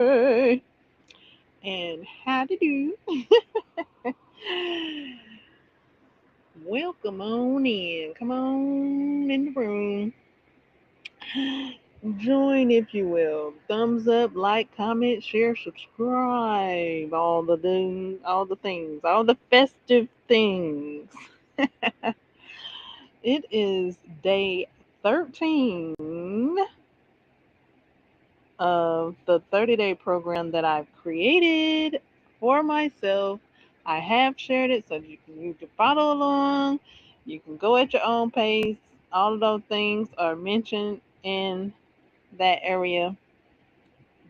And how to do. Welcome on in. Come on in the room. Join if you will. Thumbs up, like, comment, share, subscribe. All the things, all the festive things. It is day 13 of the 30-day program that I've created for myself. I have shared it so you can follow along. You can go at your own pace. All of those things are mentioned in that area.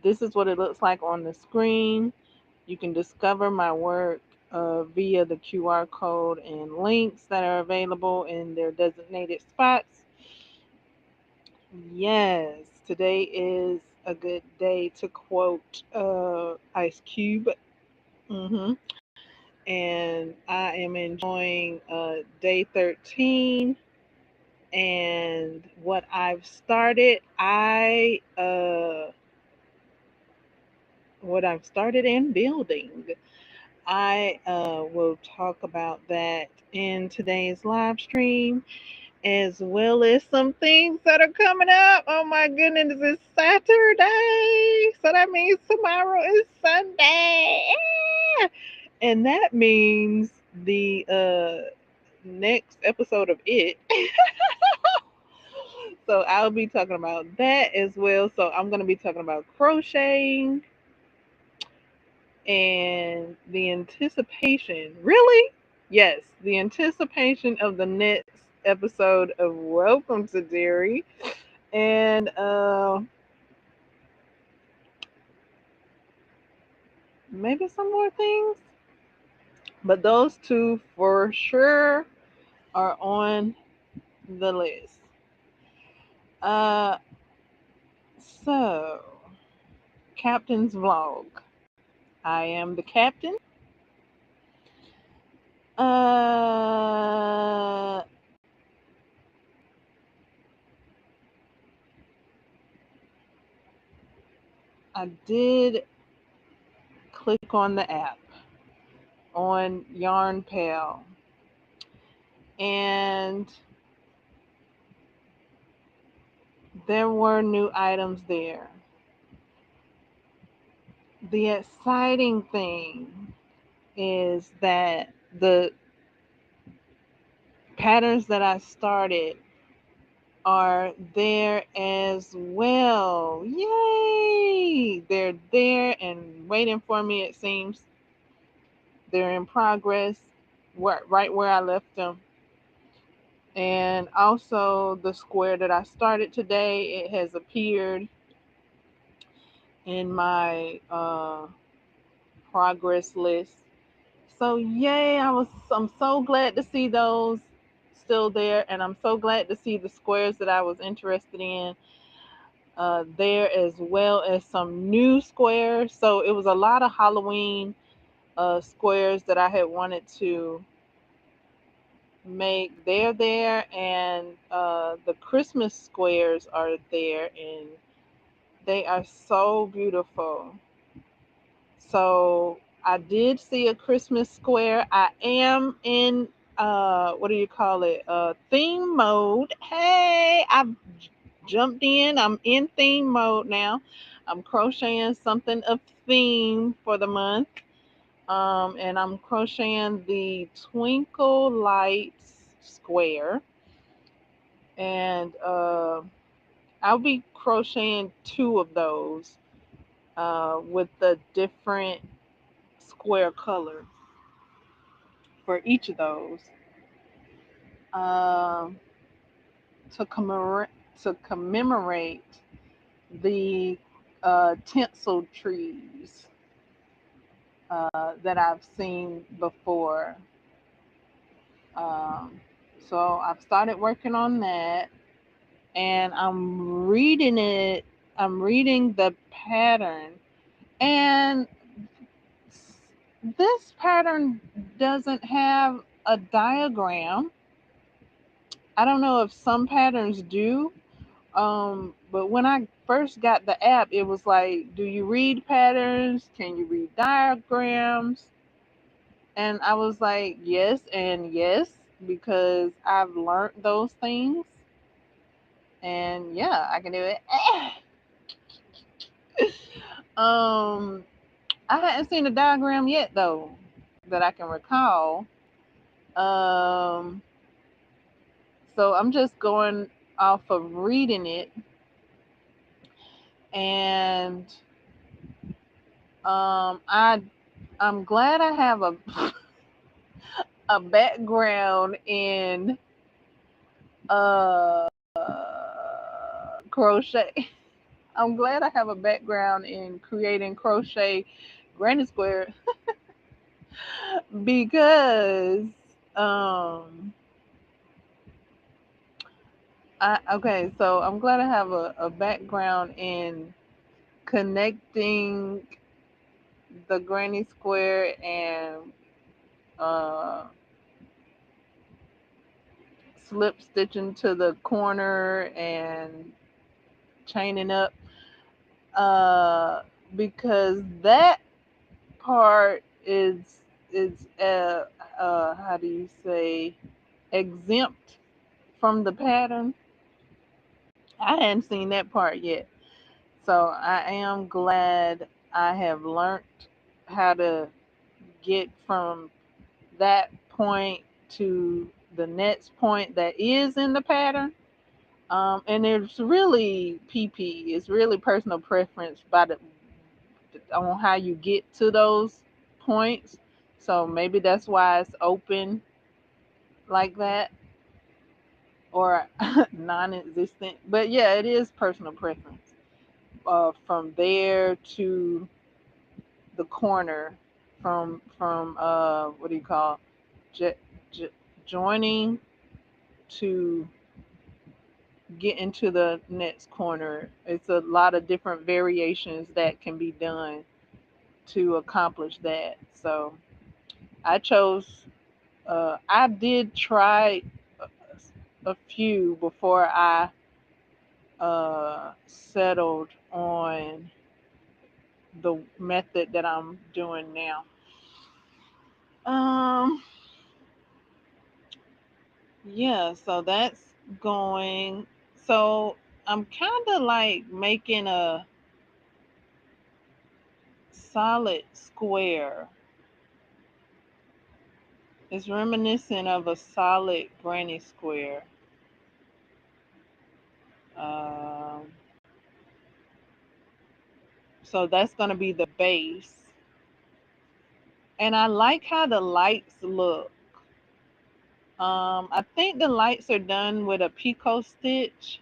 This is what it looks like on the screen. You can discover my work via the QR code and links that are available in their designated spots. Yes, today is a good day to quote Ice Cube. hmm And I am enjoying day 13 and what I've started. What I've started and building. I will talk about that in today's live stream, as well as some things that are coming up. Oh my goodness, it's Saturday. So that means tomorrow is Sunday. Ah! And that means the next episode of It. So I'll be talking about that as well. So I'm going to be talking about crocheting and the anticipation. Really? Yes, the anticipation of the next episode of Welcome to Dairy. And maybe some more things. But those two for sure are on the list. Uh, so, Captain's Vlog. I am the captain. Uh, I did click on the app on Yarn Pal, and there were new items there. The exciting thing is that the patterns that I started are there as well. Yay! They're there and waiting for me, it seems. They're in progress, right where I left them. And also, the square that I started today, it has appeared in my progress list. So yay! I'm so glad to see those still there, and I'm so glad to see the squares that I was interested in there, as well as some new squares. So it was a lot of Halloween squares that I had wanted to make. They're there, and the Christmas squares are there, and they are so beautiful. So I did see a Christmas square. I am in what do you call it? Theme mode. Hey, I've jumped in. I'm in theme mode now. I'm crocheting something of theme for the month. And I'm crocheting the Twinkle Lights square. And I'll be crocheting two of those with the different square color for each of those um, to commemorate the tinsel trees that I've seen before. Um, so I've started working on that, and I'm reading it. I'm reading the pattern, and this pattern doesn't have a diagram. I don't know if some patterns do, But when I first got the app, it was like, do you read patterns? Can you read diagrams? And I was like, yes and yes, because I've learned those things. And yeah, I can do it. um, I hadn't seen a diagram yet though that I can recall. Um, so I'm just going off of reading it, and I I'm glad I have a background in uh crochet. I'm glad I have a background in creating crochet granny square because um so I'm glad I have a background in connecting the granny square and uh slip stitching to the corner and chaining up, uh because that part is how do you say, exempt from the pattern. I hadn't seen that part yet, so I am glad I have learned how to get from that point to the next point that is in the pattern. And it's really PP. It's really personal preference on how you get to those points. So maybe that's why it's open like that, or non-existent. But yeah, it is personal preference. From there to the corner, from what do you call, j- j- joining to get into the next corner. It's a lot of different variations that can be done to accomplish that. So I chose. I did try a few before I settled on the method that I'm doing now. Um, yeah, so that's going. So I'm kind of like making a solid square. It's reminiscent of a solid granny square. Um, so that's going to be the base. And I like how the lights look. I think the lights are done with a picot stitch,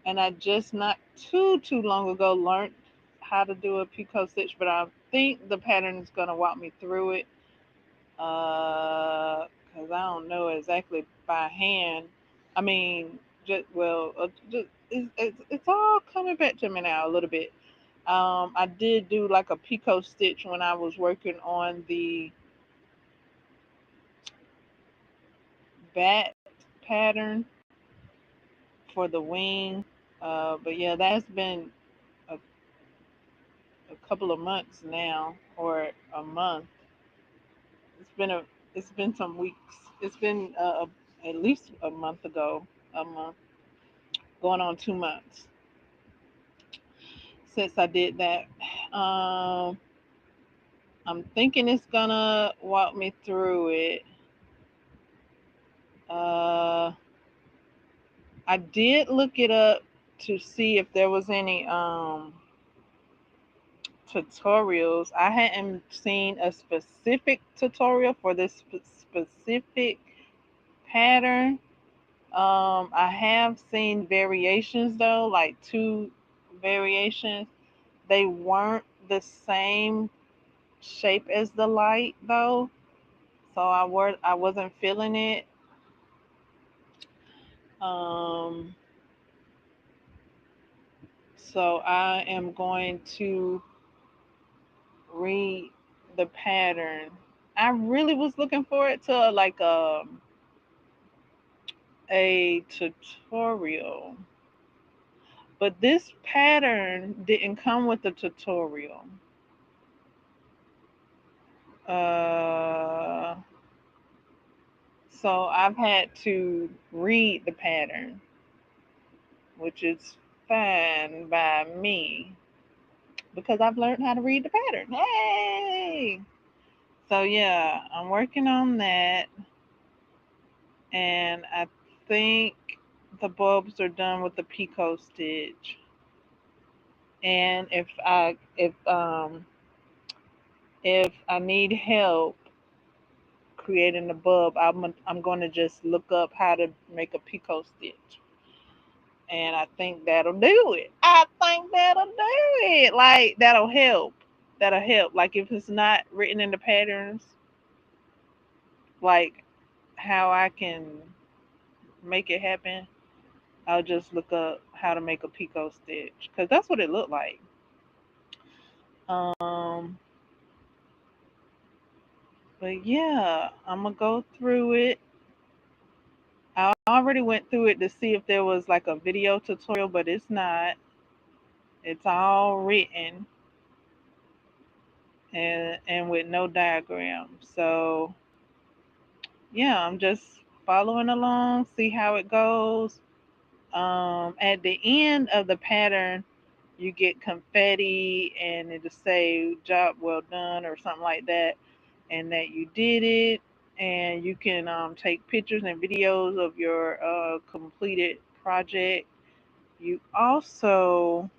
and I just not too long ago learned how to do a picot stitch, but I think the pattern is going to walk me through it, because I don't know exactly by hand. I mean, it's all coming back to me now a little bit. I did do like a picot stitch when I was working on the bat pattern for the wing. But yeah, that's been a, a couple of months now, or a month. It's been a it's been some weeks. It's been at least a month ago, a month going on 2 months since I did that. Um, I'm thinking it's gonna walk me through it. Uh, I did look it up to see if there was any tutorials. I hadn't seen a specific tutorial for this specific pattern. I have seen variations though, like two variations. They weren't the same shape as the light though, so I wasn't feeling it. Um, so I am going to read the pattern. I really was looking forward to like a tutorial. But this pattern didn't come with a tutorial. Uh, so I've had to read the pattern, which is fine by me because I've learned how to read the pattern. Hey! So yeah, I'm working on that, and I think the bulbs are done with the picot stitch. And if I need help creating the bulb, I'm going to just look up how to make a picot stitch, and I think that'll do it. I think that'll do it. Like that'll help. That'll help. Like if it's not written in the patterns, like how I can make it happen, I'll just look up how to make a picot stitch because that's what it looked like. Um, but yeah, I'm gonna go through it. I already went through it to see if there was like a video tutorial, but it's not. It's all written and with no diagram. So yeah, I'm just following along, see how it goes. At the end of the pattern, you get confetti and it'll say job well done or something like that, and that you did it. And you can take pictures and videos of your completed project. You also,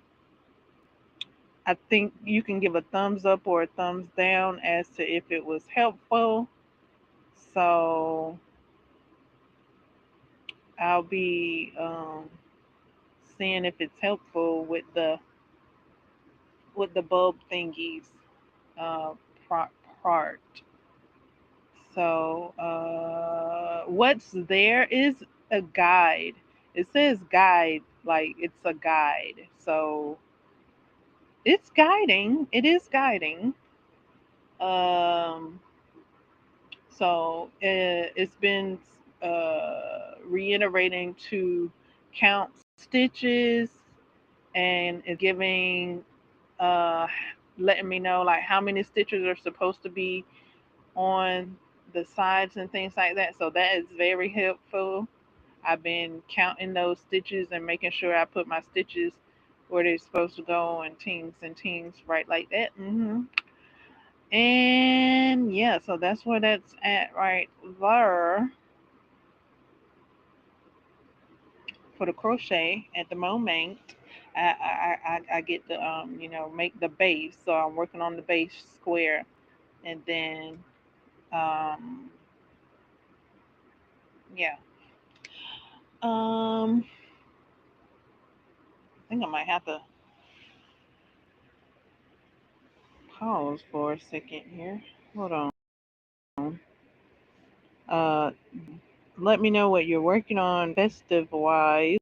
I think you can give a thumbs up or a thumbs down as to if it was helpful. So I'll be seeing if it's helpful with the bulb thingies uh, part. So what's there is a guide. It says guide, like it's a guide. So it's guiding. It is guiding. Um, so it's been reiterating to count stitches and is giving uh, letting me know like how many stitches are supposed to be on the sides and things like that. So that is very helpful. I've been counting those stitches and making sure I put my stitches where they're supposed to go and teams right like that. And yeah, so that's where that's at right there for the crochet at the moment. I get to make the base, so I'm working on the base square, and then um yeah I think I might have to pause for a second here. Hold on. Uh, let me know what you're working on festive wise.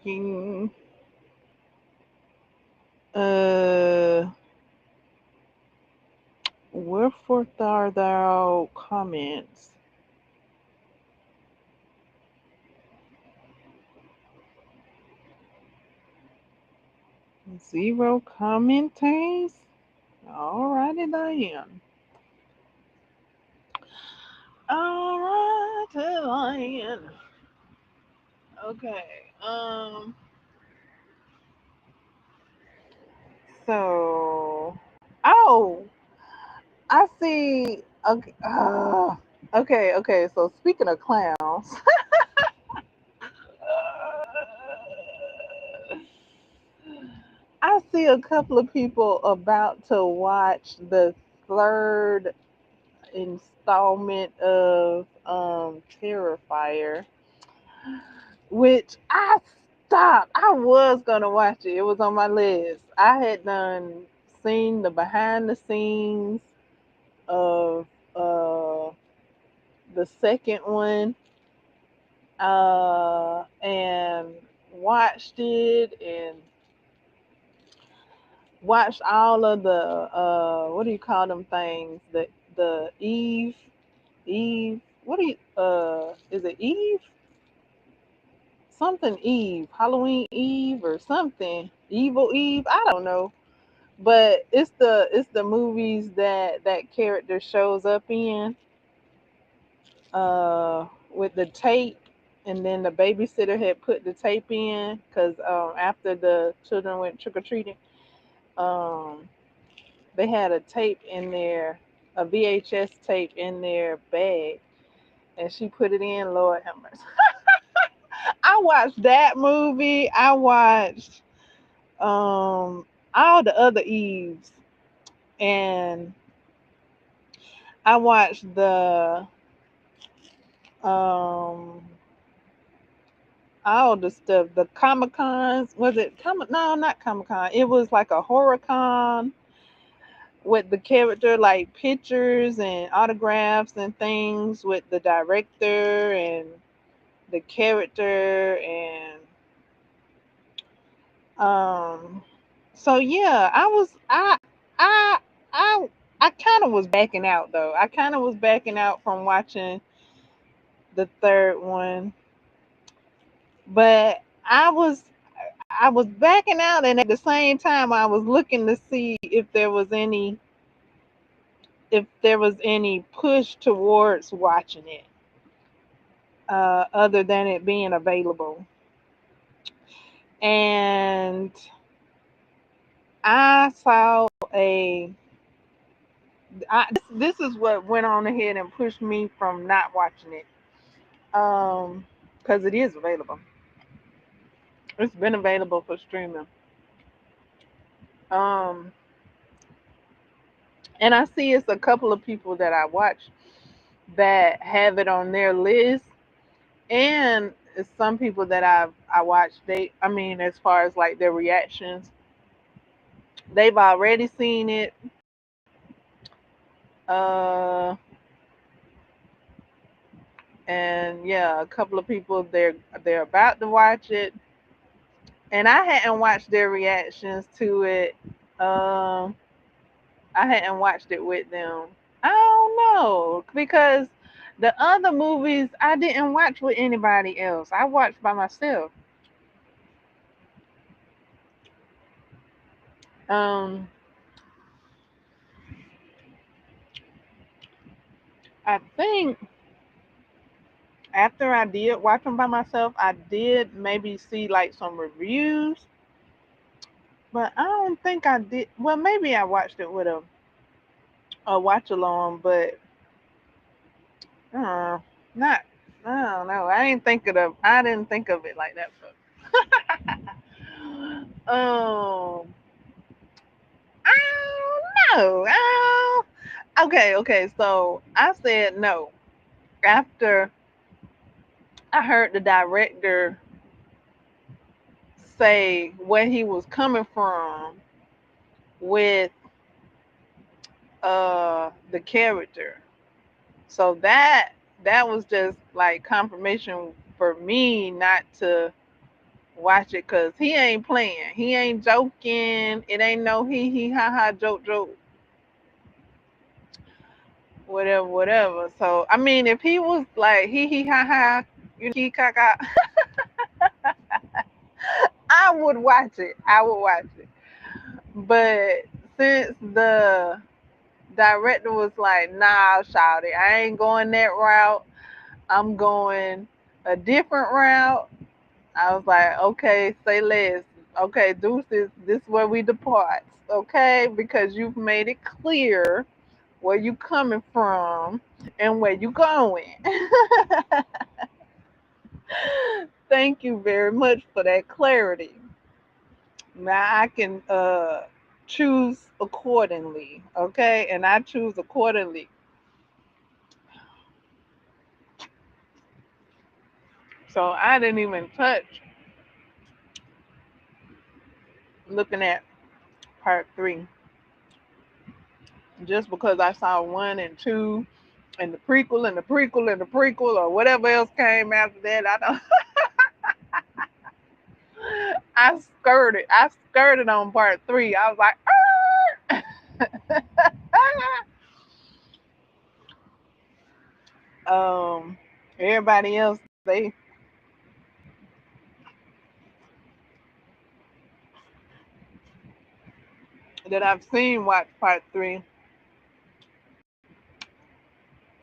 checking. Uh, wherefore are thou comments? Zero commentaries? Alrighty then. Alrighty then. Okay. So. Oh, I see. Okay. Okay. Okay. So speaking of clowns, I see a couple of people about to watch the third installment of Terrifier, which I stopped. I was gonna watch it. It was on my list. I had done seen the behind the scenes of the second one, and watched it and watched all of the what do you call them things? The Eve. What do you is it Eve? Something Eve, Halloween Eve or something. Evil Eve, I don't know. But it's the movies that that character shows up in with the tape, and then the babysitter had put the tape in because after the children went trick or treating, um, they had a tape in there, a VHS tape in their bag, and she put it in. Lord have mercy. I watched that movie. I watched all the other Eves, and I watched the um all the stuff, the Comic Cons. Was it Comic? No, not Comic Con. It was like a horror con with the character, like pictures and autographs and things with the director and the character and um. So yeah, I I I kind of was backing out though. I kind of was backing out from watching the third one, but I was backing out, and at the same time, I was looking to see if there was any push towards watching it, other than it being available. And I saw a. This is what went on ahead and pushed me from not watching it, because it is available. It's been available for streaming. Um, and I see it's a couple of people that I watch that have it on their list, and some people that I watch, I mean, as far as like their reactions, they've already seen it. Uh, and yeah, a couple of people they're about to watch it, and I hadn't watched their reactions to it. Um, I hadn't watched it with them. I don't know because the other movies I didn't watch with anybody else. I watched by myself. Um, I think after I did watch them by myself, I did maybe see like some reviews, but I don't think I did. Well, maybe I watched it with a watch along, but uh, not. I don't know. I didn't think of it like that. Um, I don't know. Okay, okay. So I said no after I heard the director say where he was coming from with the character. So that was just like confirmation for me not to Watch it, cause he ain't playing. He ain't joking. It ain't no hee ha ha joke, whatever, whatever. So I mean, if he was like hee ha ha, key caca, I would watch it. I would watch it. But since the director was like, "Nah, shawty, I ain't going that route. I'm going a different route." I was like, "Okay, say less. Okay, deuces. This is where we depart. Okay, because you've made it clear where you coming from and where you going." Thank you very much for that clarity. Now I can choose accordingly. Okay, and I choose accordingly. So I didn't even touch looking at part three just because I saw one and two and the prequel and the prequel and the prequel or whatever else came after that. I don't. I skirted on part three. I was like, um, everybody else they that I've seen watch part three,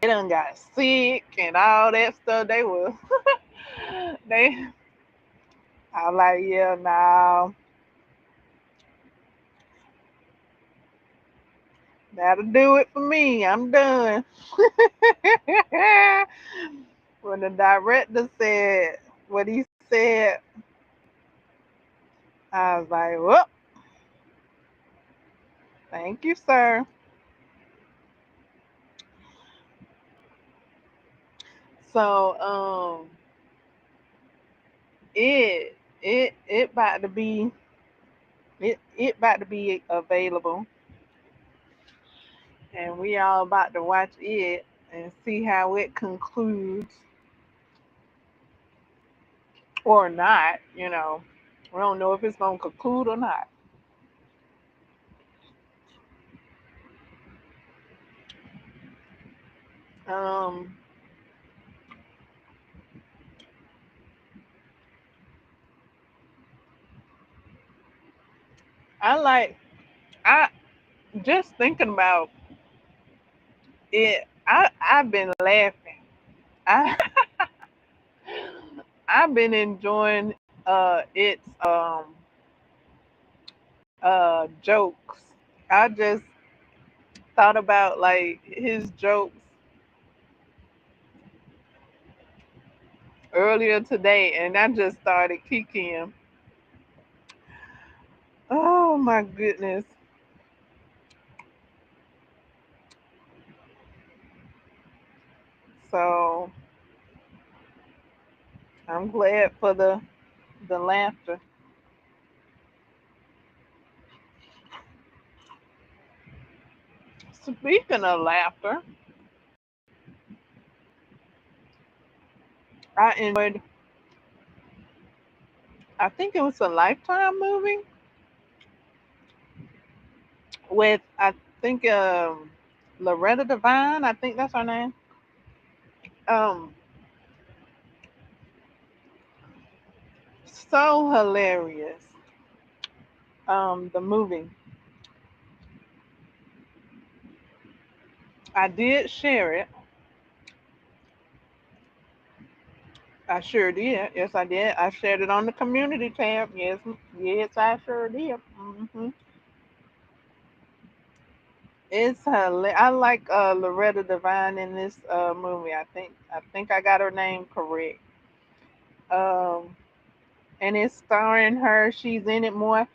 they done got sick and all that stuff. They was they. I was like, yeah, no, that'll do it for me. I'm done. When the director said what he said, I was like, well, thank you, sir. So, it about to be it about to be available, and we all about to watch it and see how it concludes or not. We don't know if it's gonna conclude or not. Um, I like I just thinking about it. I've been laughing. I I've been enjoying its jokes. I just thought about like his jokes earlier today, and I just started kicking. Oh my goodness! So I'm glad for the laughter. Speaking of laughter, I enjoyed. I think it was a Lifetime movie with I think Loretta Devine. I think that's her name. Um, so hilarious. The movie. I did share it. I sure did. Yes, I did. I shared it on the community tab. Yes, yes, I sure did. I like Loretta Devine in this movie. I think I got her name correct. Um, and it's starring her. She's in it more.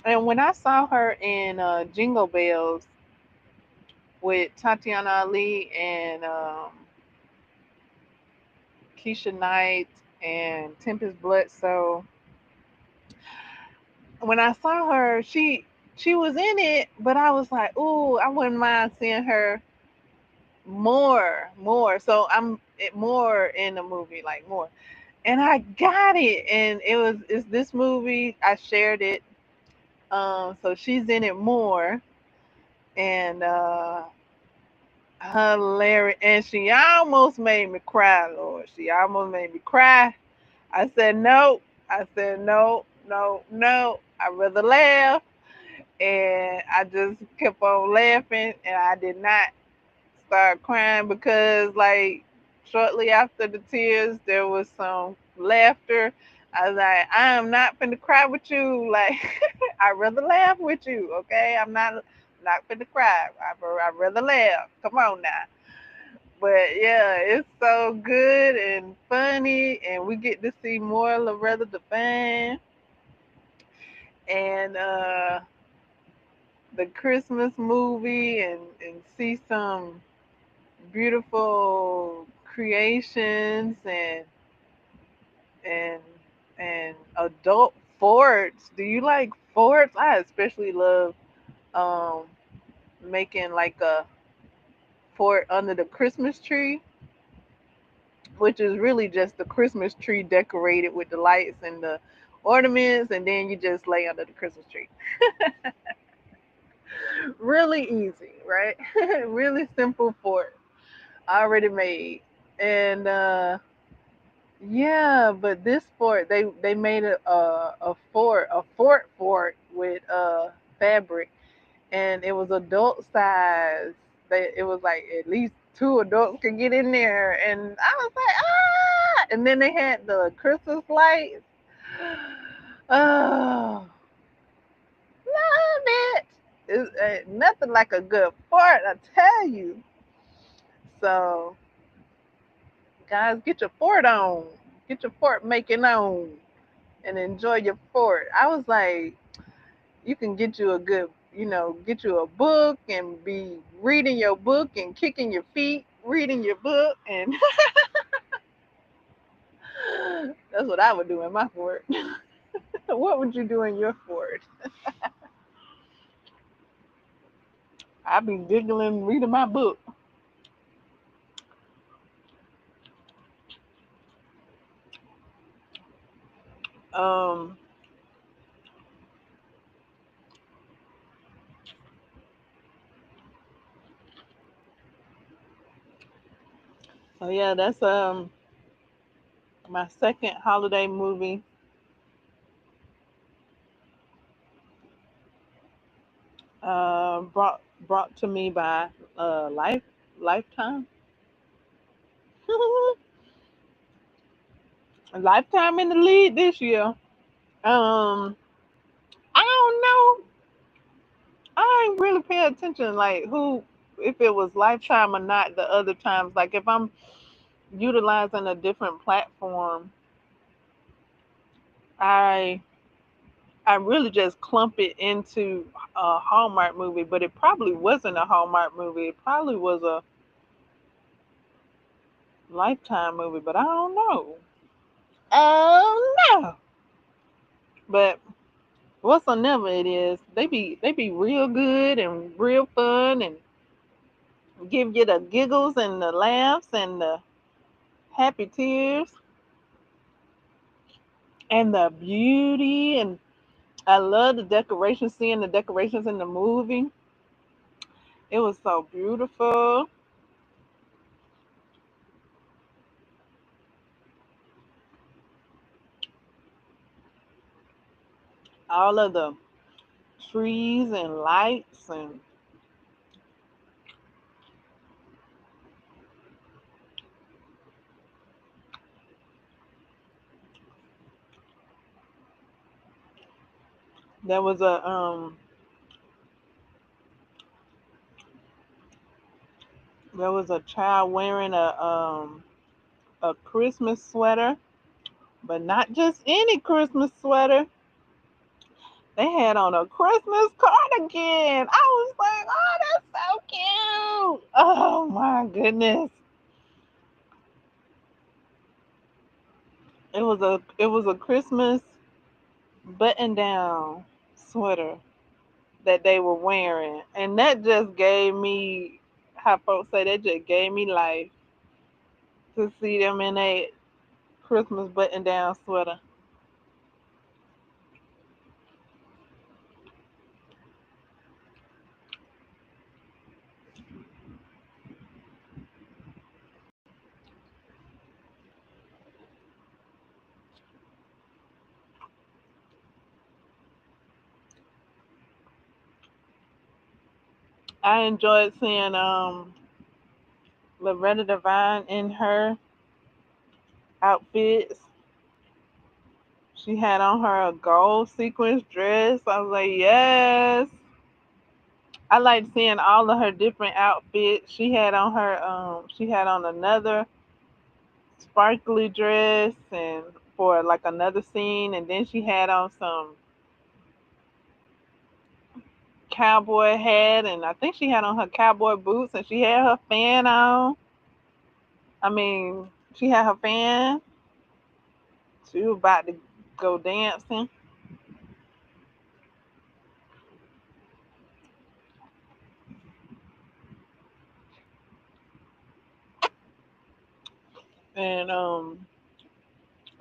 And when I saw her in Jingle Bells with Tatiana Ali and Keisha Knight and Tempest Bledsoe, when I saw her, she was in it, but I was like, ooh, I wouldn't mind seeing her more. So I'm more in the movie, like more. and I got it, and it's this movie. I shared it. So she's in it more, and hilarious, and she almost made me cry, Lord. She almost made me cry. I said no. I said no, no, no. I'd rather laugh, and I just kept on laughing, and I did not start crying because, like, shortly after the tears, there was some laughter. I was like, I am not finna cry with you. Like, I'd rather laugh with you, okay? I'm not finna cry. I'd rather laugh. Come on now. But yeah, it's so good and funny, and we get to see more Loretta Devine and the Christmas movie, and see some beautiful creations and and adult forts. Do you like forts? I especially love um making like a fort under the Christmas tree, which is really just the Christmas tree decorated with the lights and the ornaments, and then you just lay under the Christmas tree. Really easy, right? Really simple fort already made. And yeah, but this fort, they made a fort with fabric, and it was adult size. It was like at least two adults could get in there, and I was like, ah! And then they had the Christmas lights. Oh, love it! It's nothing like a good fort, I tell you. So, guys, get your fort on, get your fort making on, and enjoy your fort. I was like, you can get you a good, get you a book and be reading your book and kicking your feet, reading your book, and that's what I would do in my fort. What would you do in your fort? I'd be giggling, reading my book. Um, so yeah, that's my second holiday movie, brought to me by Lifetime. Lifetime in the lead this year. Um, I don't know. I ain't really pay attention like who, if it was Lifetime or not the other times. Like if I'm utilizing a different platform, I I really just clump it into a Hallmark movie, but it probably wasn't a Hallmark movie. It probably was a Lifetime movie, but I don't know. Oh no. But whatsoever it is, they be real good and real fun and give you the giggles and the laughs and the happy tears and the beauty. And I love the decorations, seeing the decorations in the movie. It was so beautiful. All of the trees and lights, and there was a child wearing a Christmas sweater, but not just any Christmas sweater. They had on a Christmas cardigan. I was like, oh, that's so cute. Oh my goodness. It was a Christmas button down sweater that they were wearing. And that just gave me, how folks say, that just gave me life to see them in a Christmas button down sweater. I enjoyed seeing Loretta Devine in her outfits. She had on her gold sequins dress. I was like, yes. I liked seeing all of her different outfits. She had on another sparkly dress and for like another scene, and then she had on some cowboy hat, and I think she had on her cowboy boots, and she had her fan on. I mean, she had her fan. She was about to go dancing, and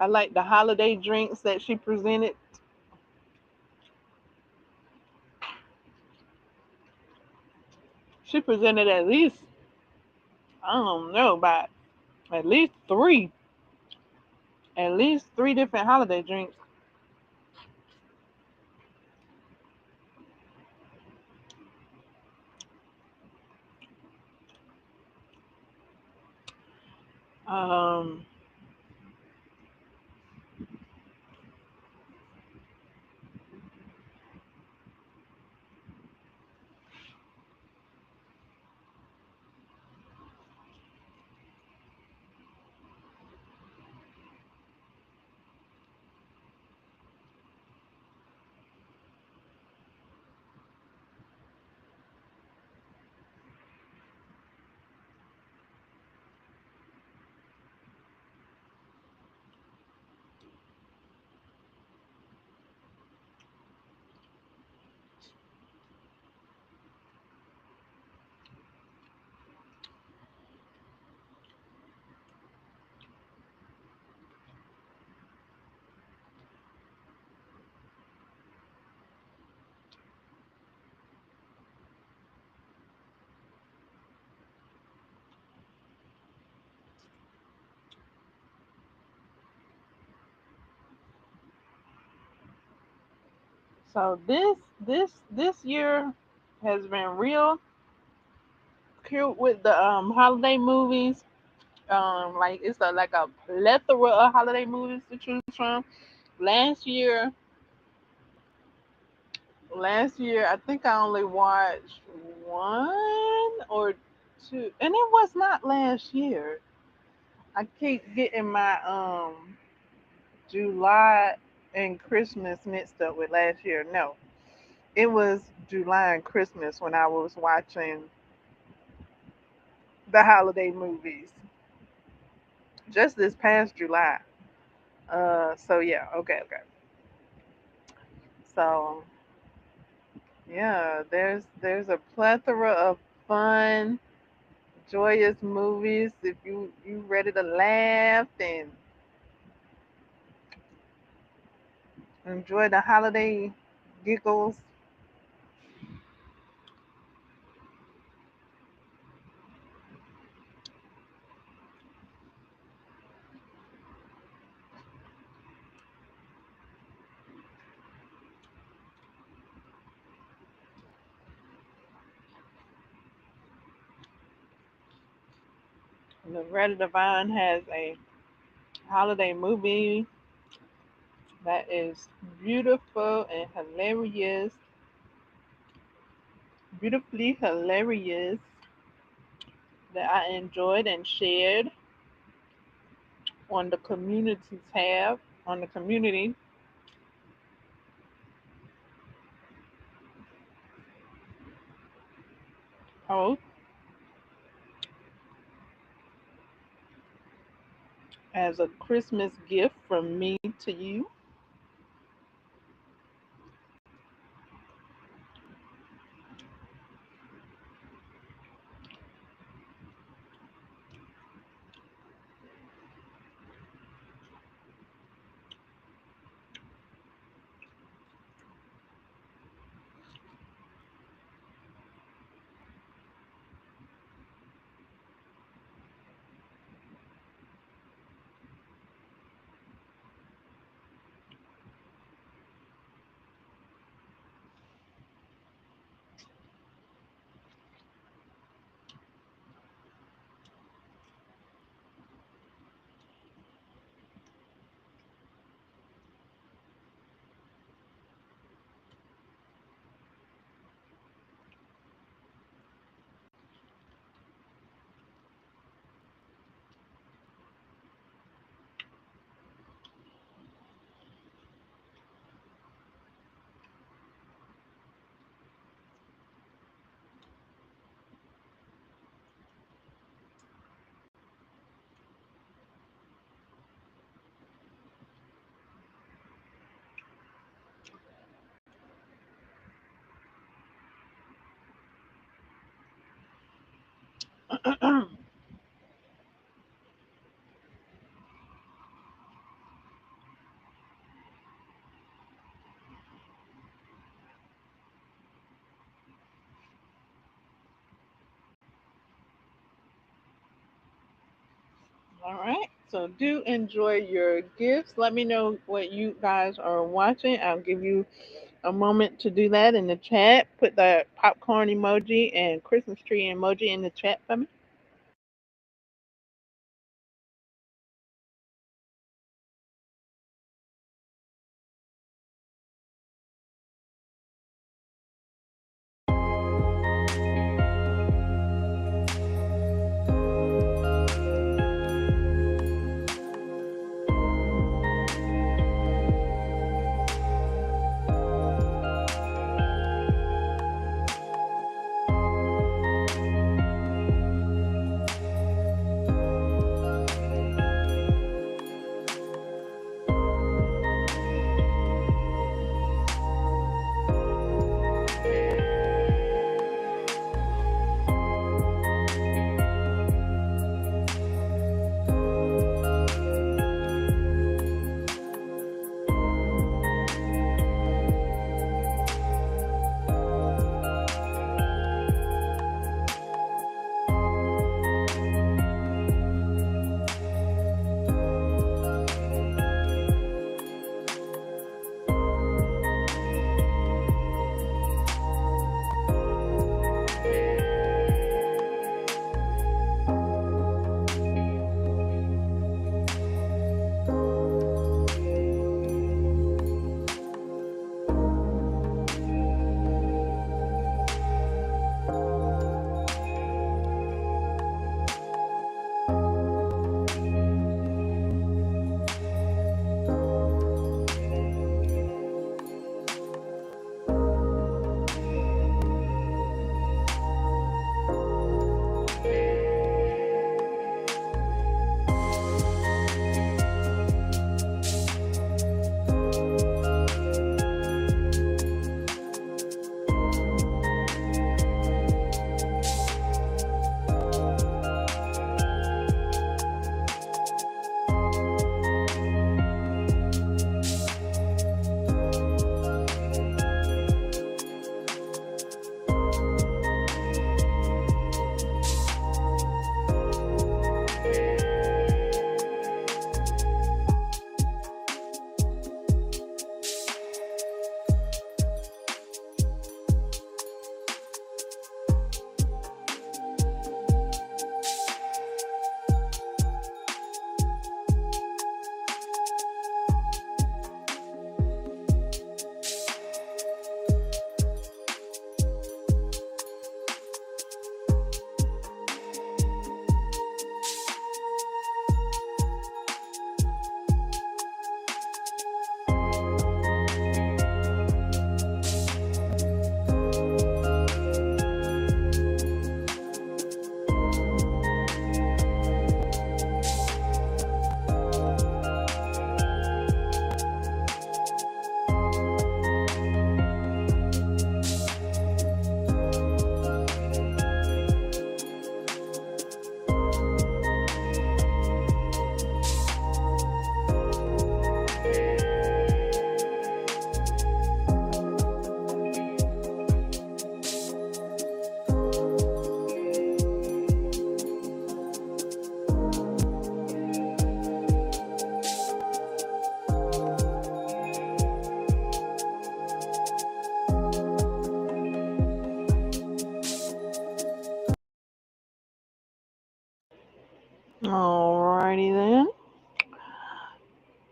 I like the holiday drinks that she presented. She presented I don't know, about at least three, at least three different holiday drinks. Um, so this year has been real cute with the holiday movies. Like it's like a plethora of holiday movies to choose from. Last year, last year I think I only watched one or two, and it was not last year. I keep getting my July and Christmas mixed up with last year. No, it was July and Christmas when I was watching the holiday movies just this past July. So yeah, okay, okay. So yeah, there's a plethora of fun, joyous movies. If you ready to laugh and enjoy the holiday giggles, Loretta Devine has a holiday movie that is beautiful and hilarious, beautifully hilarious, that I enjoyed and shared on the community tab, on the community post as a Christmas gift from me to you. All right. So do enjoy your gifts. Let me know what you guys are watching. I'll give you a moment to do that in the chat. Put the popcorn emoji and Christmas tree emoji in the chat for me. Alrighty then.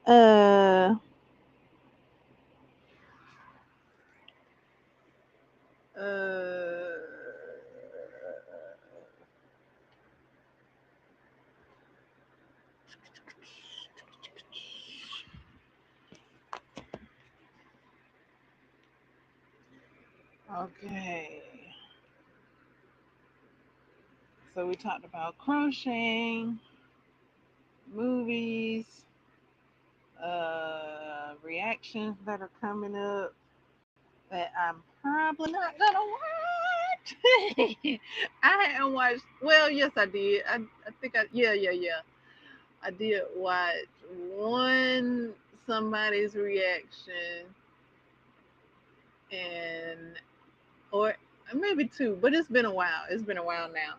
Uh, uh, okay. So we talked about crocheting, movies, reactions that are coming up that I'm probably not gonna watch. I hadn't watched. Well, yes, I did. I think yeah. I did watch one somebody's reaction and or maybe two, but it's been a while. It's been a while now.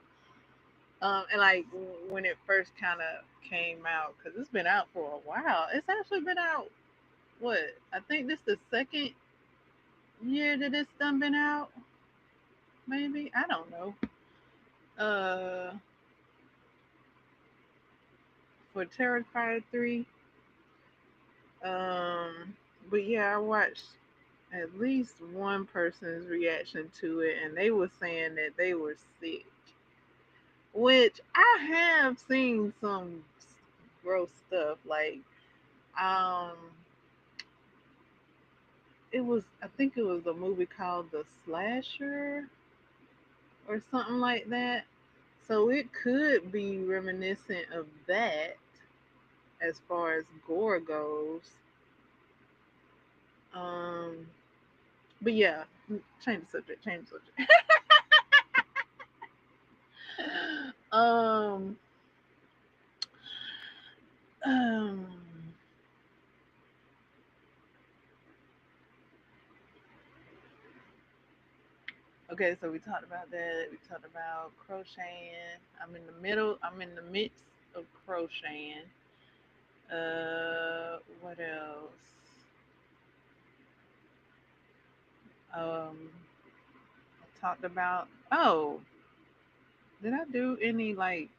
And like when it first kind of came out, because it's been out for a while. It's actually been out. What, I think this the second year that it's done been out. Maybe, I don't know. Uh, for Terrifier 3. Um, but yeah, I watched at least one person's reaction to it, and they were saying that they were sick. Which I have seen some gross stuff. Like, um, it was, I think it was a movie called The Slasher or something like that. So it could be reminiscent of that as far as gore goes. Um, but yeah, change the subject. Change the subject. um, um, okay, so we talked about that. We talked about crocheting. I'm in the middle. I'm in the midst of crocheting. What else? I talked about. Oh, did I do any like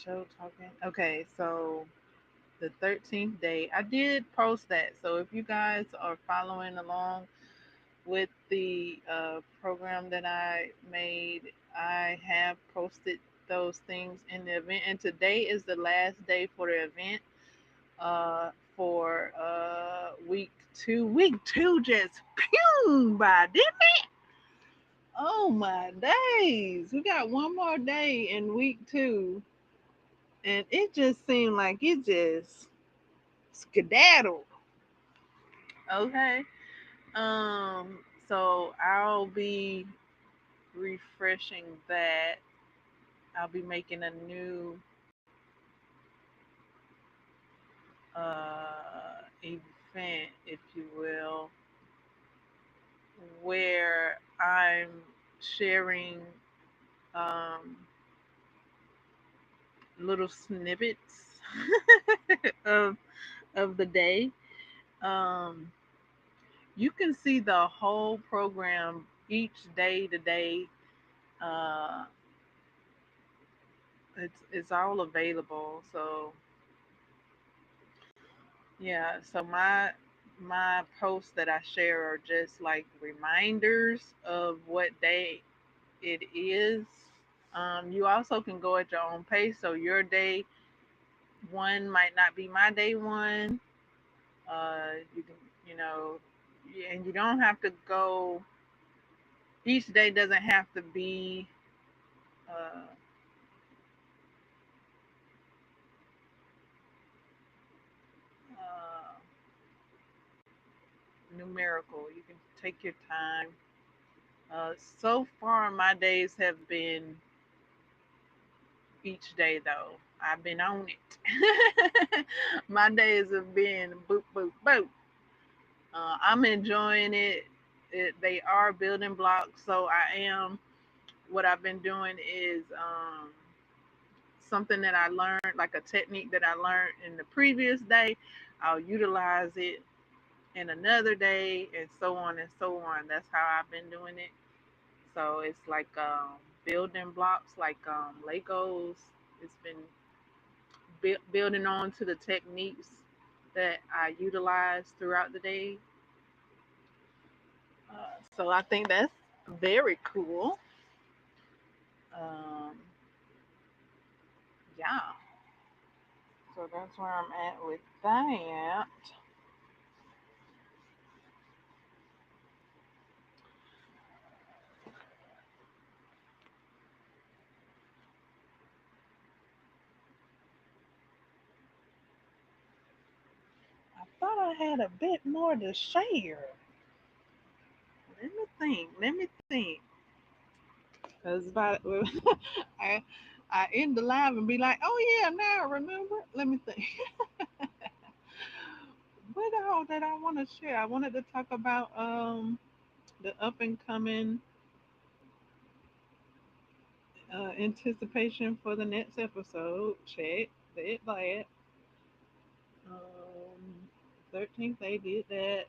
show talking? Okay, so the 13th day, I did post that. So if you guys are following along with the program that I made, I have posted those things in the event. And today is the last day for the event for week two. Week two just pew by, didn't it? Oh my days. We got one more day in week two. And it just seemed like it just skedaddled. Okay. So I'll be refreshing that. I'll be making a new event, if you will, where I'm sharing um, little snippets of of the day. Um, you can see the whole program each day today. Uh, it's all available. So yeah, so my posts that I share are just like reminders of what day it is. You also can go at your own pace, so your day one might not be my day one. You can, you know, and you don't have to go. Each day doesn't have to be uh, uh, numerical. You can take your time. So far, my days have been each day though. I've been on it. My days have been boop boop boop. I'm enjoying it. They are building blocks, so I am. What I've been doing is something that I learned, like a technique that I learned in the previous day. I'll utilize it in another day, and so on and so on. That's how I've been doing it. So it's like building blocks, like Legos. It's been building on to the techniques that I utilize throughout the day. So I think that's very cool. Um, yeah. So that's where I'm at with that. I thought I had a bit more to share. Let me think. Let me think. Cause by I I end the live and be like, oh yeah, now I remember. Let me think. What all did I want to share? I wanted to talk about the up and coming Anticipation for the next episode. Check that. Um, 13th they did that.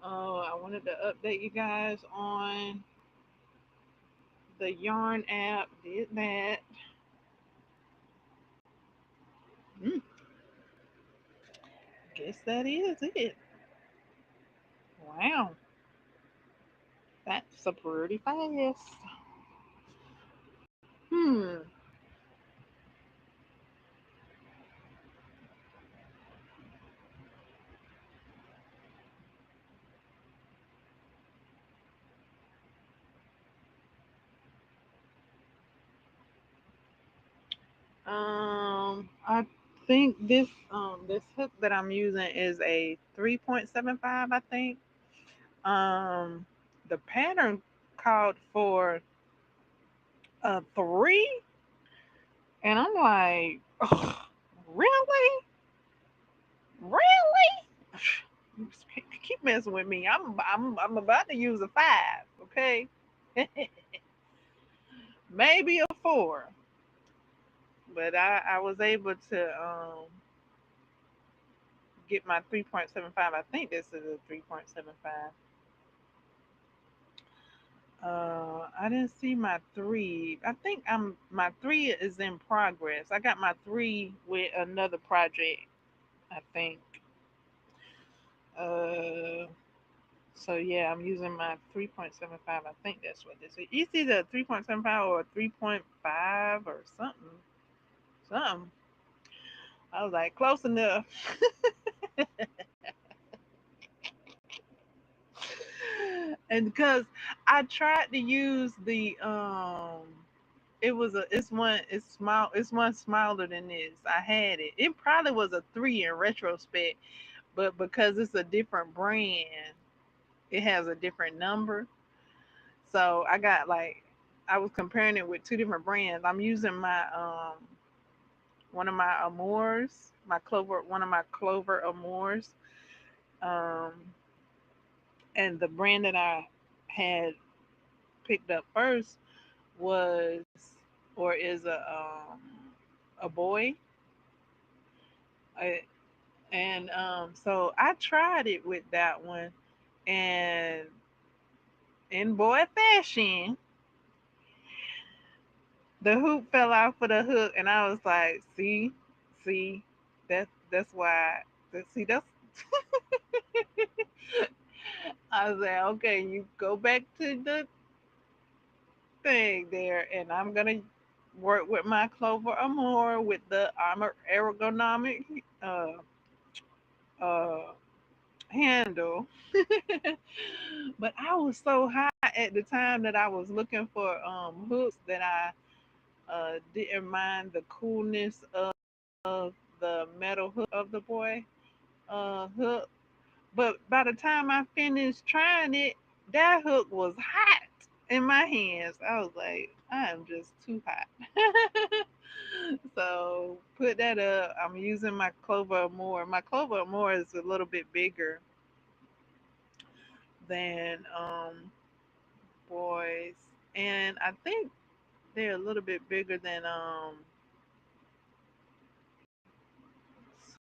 I wanted to update you guys on the Yarn app. Did that. Mm, guess that is it. Wow, that's a pretty fast. Hmm. I think this hook that I'm using is a 3.75. I think. Um, the pattern called for a three, and I'm like, "Ugh, really, really? You keep messing with me. I'm about to use a five. Okay, maybe a four, but I was able to get my 3.75. I think this is a 3.75. I didn't see my three. I think my three is in progress. I got my three with another project. I think. Uh, so yeah, I'm using my 3.75. I think that's what this is. It's either a 3.75 or a 3.5 or something. Something. I was like close enough. And because I tried to use the it's one smaller than this. I had it. It probably was a three in retrospect, but because it's a different brand, it has a different number. So I was comparing it with two different brands. I'm using my one of my amours, my clover one of my clover amours. Um and the brand that I had picked up first was or is a boy. I, and so I tried it with that one, and in boy fashion, the hoop fell off of the hook, and I was like, see, that's why. See, that's. I was like, okay, you go back to the thing there, and I'm gonna work with my Clover Amore with the armor ergonomic uh handle. But I was so high at the time that I was looking for hooks that I didn't mind the coolness of the metal hook of the boy hook. But by the time I finished trying it, that hook was hot in my hands. I was like, I am just too hot. So put that up. I'm using my Clover more. My Clover more is a little bit bigger than boys, and I think they're a little bit bigger than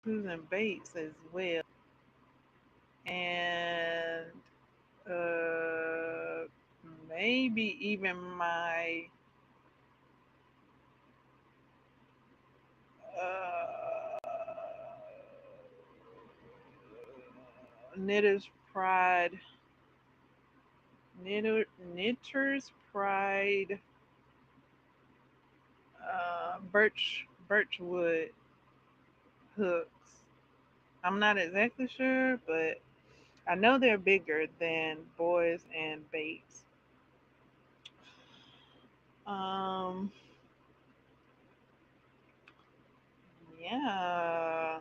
Susan Bates as well, and uh, maybe even my uh, Knitter's Pride, Knitter's Pride, Birchwood hooks. I'm not exactly sure, but I know they're bigger than Boys and Bates. Um, yeah,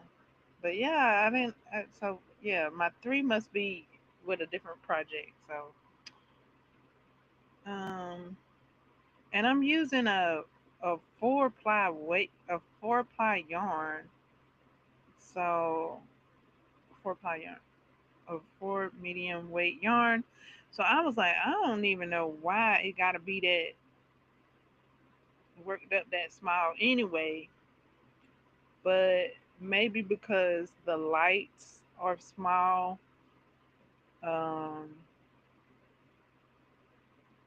but yeah, I didn't. So yeah, my three must be with a different project. So, um, and I'm using a a 4 ply yarn. So 4 ply yarn, a 4 medium weight yarn. So I was like, I don't even know why it got to be that. worked up that small anyway, but maybe because the lights are small, um,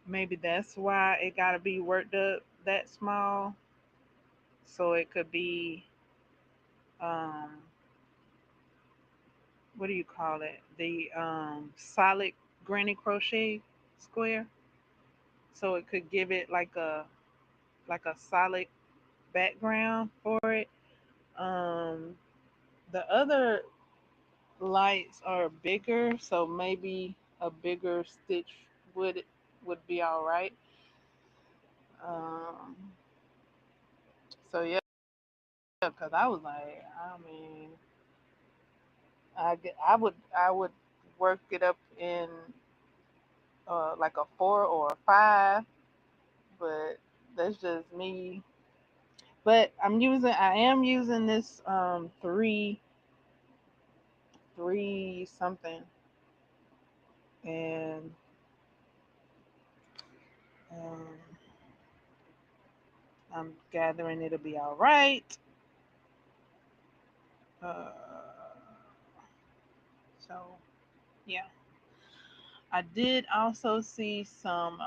maybe that's why it got to be worked up that small. So it could be, um, what do you call it? The solid granny crochet square. So it could give it like a solid background for it. Um, the other lights are bigger, so maybe a bigger stitch would would be all right. Um, so yeah, because I was like, I mean, I would work it up in like a 4 or a 5, but that's just me. But I am using this three something, and um, I'm gathering it'll be all right. Uh, so yeah, I did also see some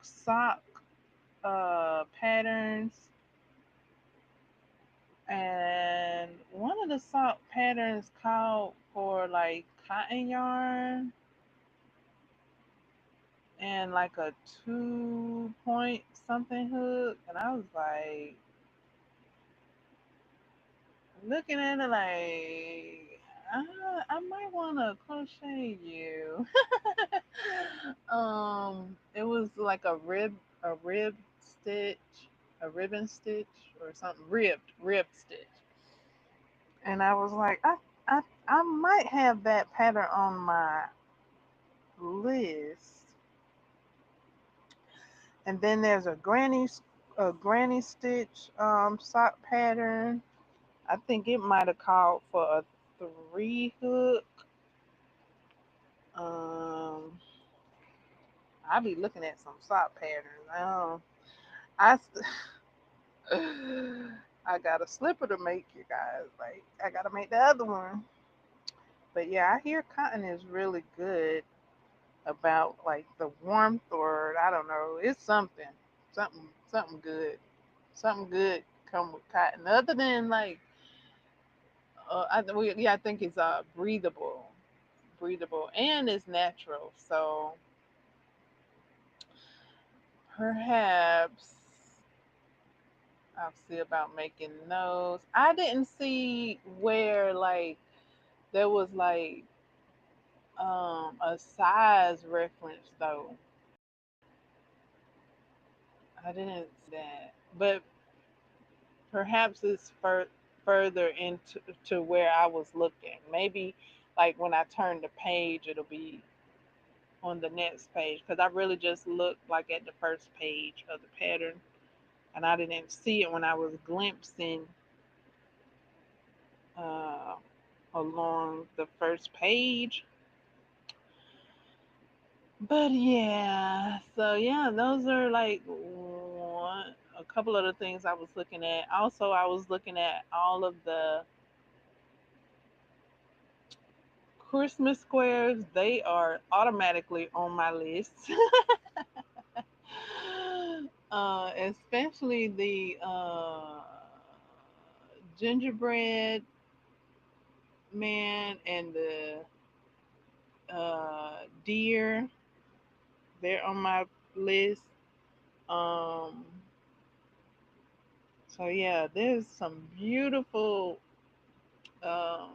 sock patterns, and one of the sock patterns called for like cotton yarn and like a 2 point something hook, and I was like looking at it like I might want to crochet you. It was like a rib stitch, a ribbon stitch or something, rib stitch, and I was like, I might have that pattern on my list. And then there's a granny stitch sock pattern. I think it might have called for a 3 hook. Um, I be looking at some sock patterns. I I got a slipper to make, you guys. Like I gotta make the other one. But yeah, I hear cotton is really good about like the warmth, or I don't know. It's something good. Something good come with cotton. Other than like, yeah, I think it's breathable, and it's natural. So perhaps I'll see about making those. I didn't see where like there was like a size reference though. I didn't see that, but perhaps it's further into to where I was looking. Maybe like when I turn the page, it'll be on the next page because I really just looked like at the first page of the pattern, and I didn't see it when I was glimpsing uh, along the first page. But yeah, so yeah, those are like a couple of the things I was looking at. Also, I was looking at all of the Christmas squares. They are automatically on my list. Especially the gingerbread man and the deer. They're on my list. Um, so yeah, there's some beautiful um,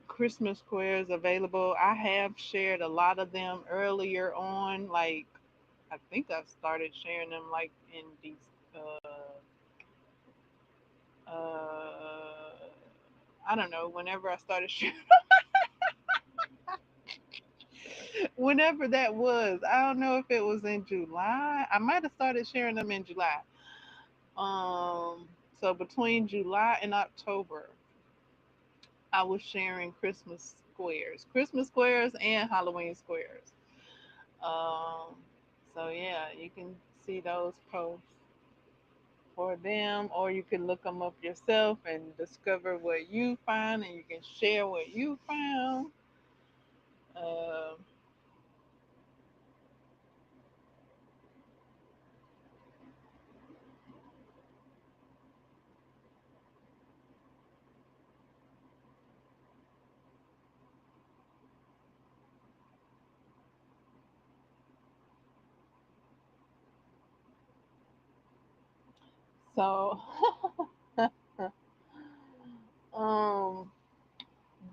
Christmas squares available. I have shared a lot of them earlier on. Like I think I started sharing them like in these. Uh, I don't know. Whenever I started sharing, whenever that was, I don't know if it was in July. I might have started sharing them in July. Um, so between July and October, I was sharing Christmas squares and Halloween squares. Um, So yeah, you can see those posts for them, or you can look them up yourself and discover what you find, and you can share what you found. Uh, so, um,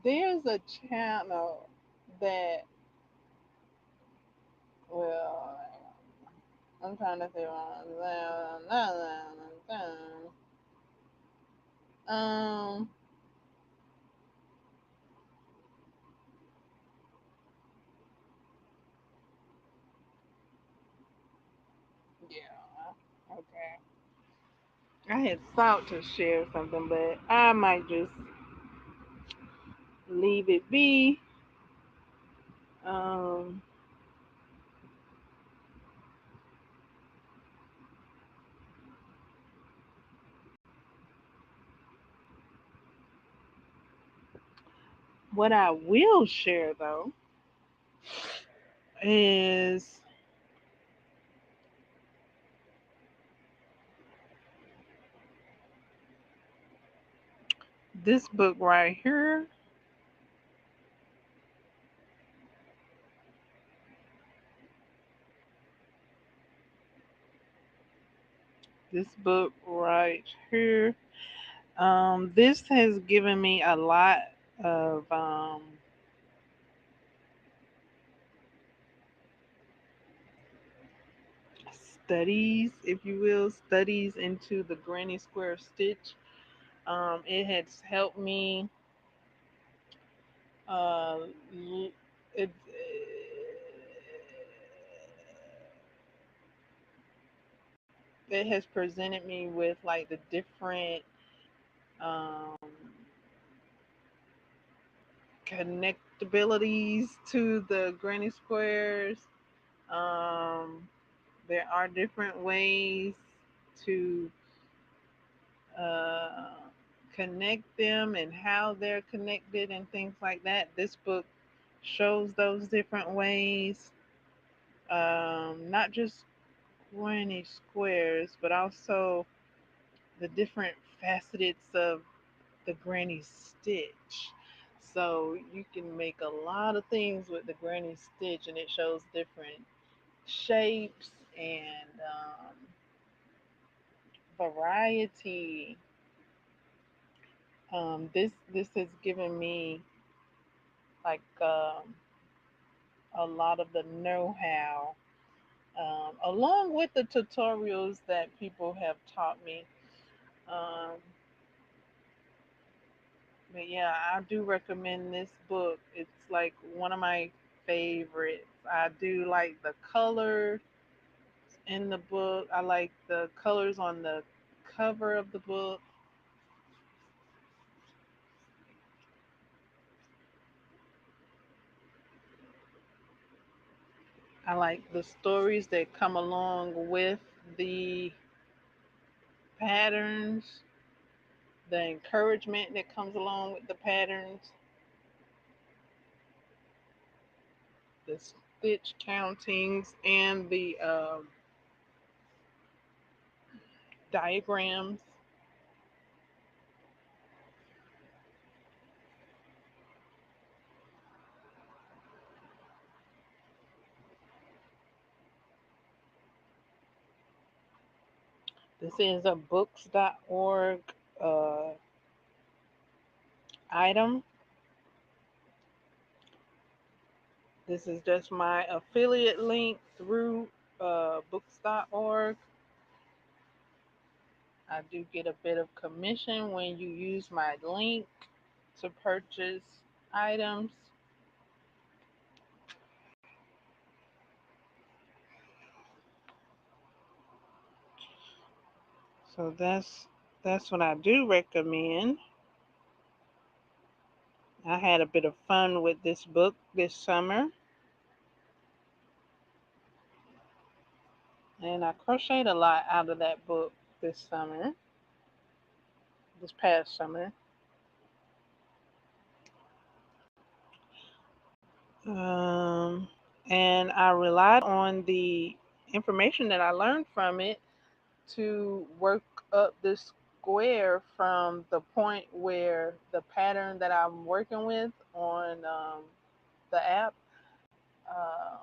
there's a channel that, well, I'm trying to think. Um, yeah, okay. I had thought to share something, but I might just leave it be. Um, what I will share though is this book right here. This book right here. This has given me a lot of studies, if you will, studies into the Granny Square Stitch. It has helped me. Uh, l- it, it has presented me with like the different um, connectabilities to the Granny Squares. Um, there are different ways to uh, connect them and how they're connected and things like that. This book shows those different ways, not just Granny Squares, but also the different facets of the Granny Stitch. So you can make a lot of things with the Granny Stitch, and it shows different shapes and variety. This has given me like a lot of the know-how, along with the tutorials that people have taught me. Um, but yeah, I do recommend this book. It's like one of my favorites. I do like the color in the book. I like the colors on the cover of the book. I like the stories that come along with the patterns, the encouragement that comes along with the patterns, the stitch countings, and the diagrams. This is a books.org uh, item. This is just my affiliate link through books.org. I do get a bit of commission when you use my link to purchase items. So that's what I do recommend. I had a bit of fun with this book this summer. And I crocheted a lot out of that book this summer, this past summer. Um, and I relied on the information that I learned from it to work up this square from the point where the pattern that I'm working with on the app, uh,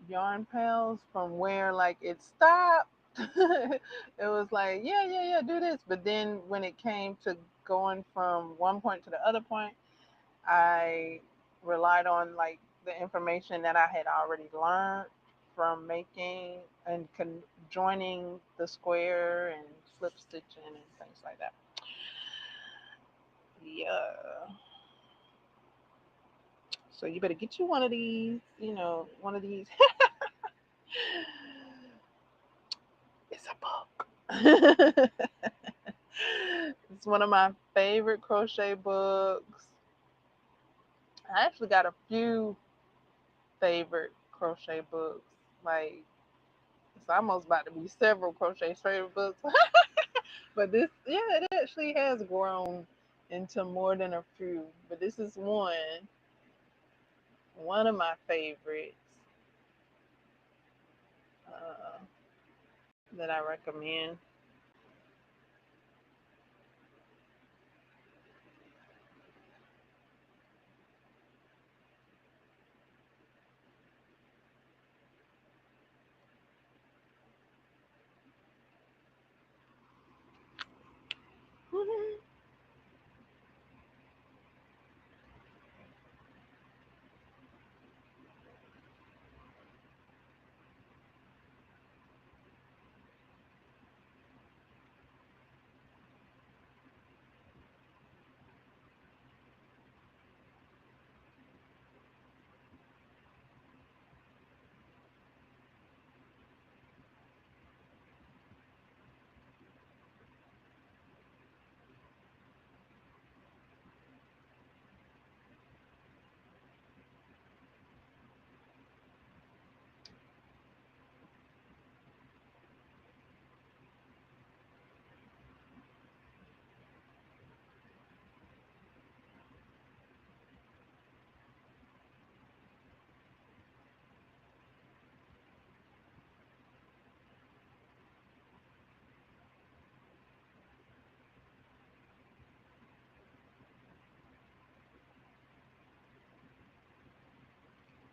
Yarn Pals, from where like it stopped. It was like, yeah, yeah, yeah, do this. But then when it came to going from one point to the other point, I relied on like the information that I had already learned from making and joining the square and slip stitching and things like that. Yeah. So you better get you one of these, one of these. It's a book. It's one of my favorite crochet books. I actually got a few favorite crochet books. Like, it's almost about to be several crochet favorite books. But this, yeah, it actually has grown into more than a few. But this is one of my favorites uh, that I recommend.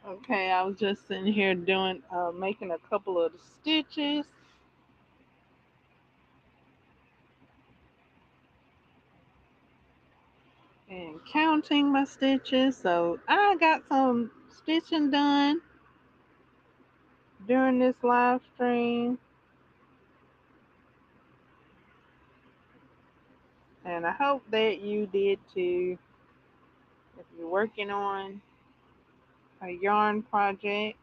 Okay, I was just sitting here doing, making a couple of the stitches and counting my stitches. So I got some stitching done during this live stream, and I hope that you did too. If you're working on a yarn project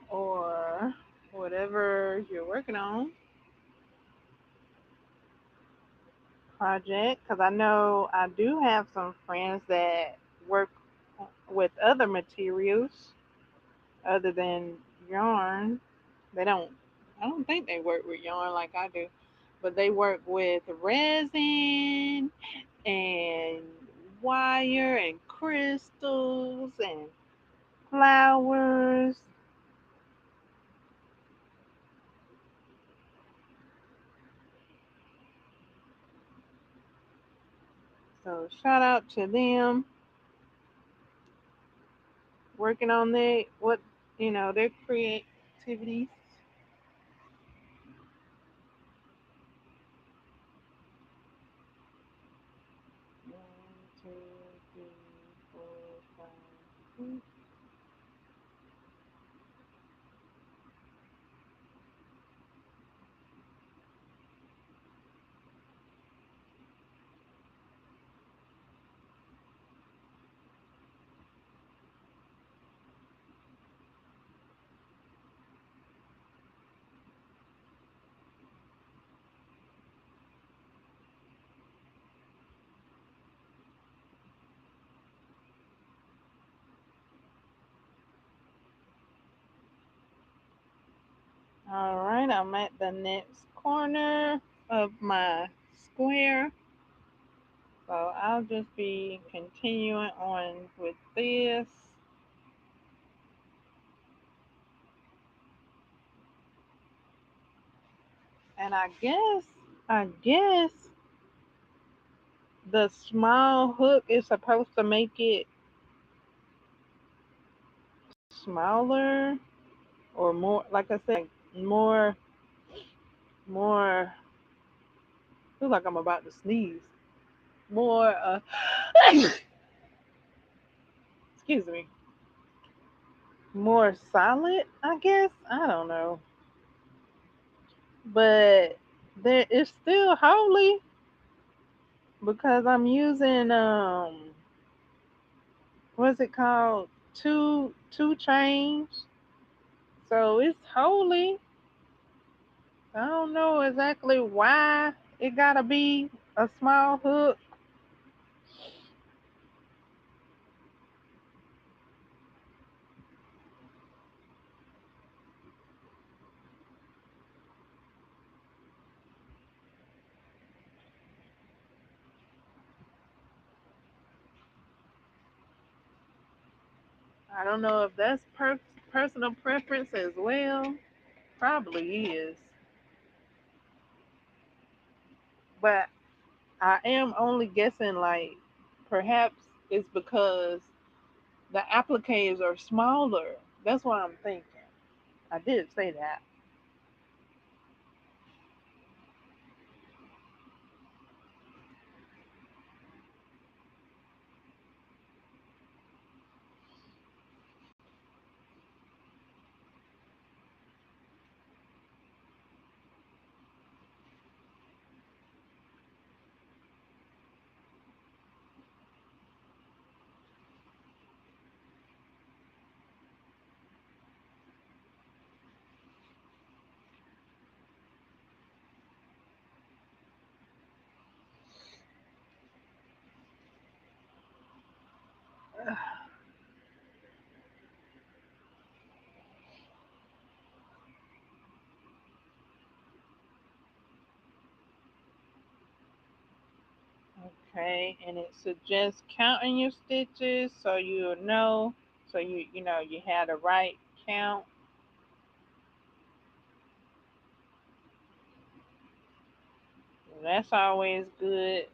or whatever you're working on, project, because I know I do have some friends that work with other materials other than yarn. They don't, I don't think they work with yarn like I do, but they work with resin and wire and crystals and flowers. So shout out to them working on their creativity. One, two, three, four, five. All right, I'm at the next corner of my square. So I'll just be continuing on with this. And I guess the small hook is supposed to make it smaller or more, like I said, more, more, feel like I'm about to sneeze. More, excuse me, more solid, I guess. I don't know. But there it's still holy because I'm using what's it called? Two chains. So it's holy. I don't know exactly why it gotta be a small hook. I don't know if that's personal preference as well. Probably is. But I am only guessing like perhaps it's because the appliques are smaller. That's what I'm thinking. I did say that. Okay, and it suggests counting your stitches so you'll know, so you know you had the right count. That's always good.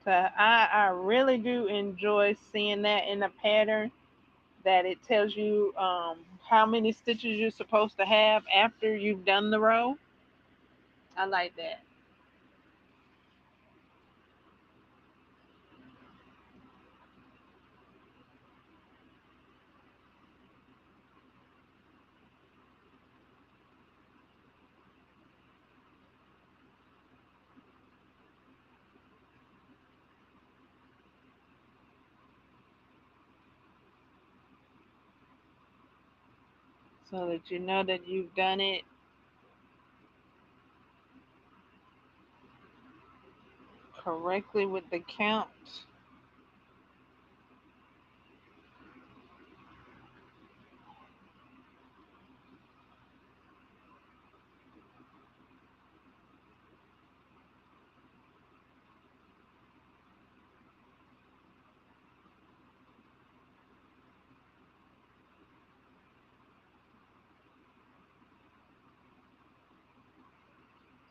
So I really do enjoy seeing that in the pattern that it tells you how many stitches you're supposed to have after you've done the row. I like that. So that you know that you've done it correctly with the count.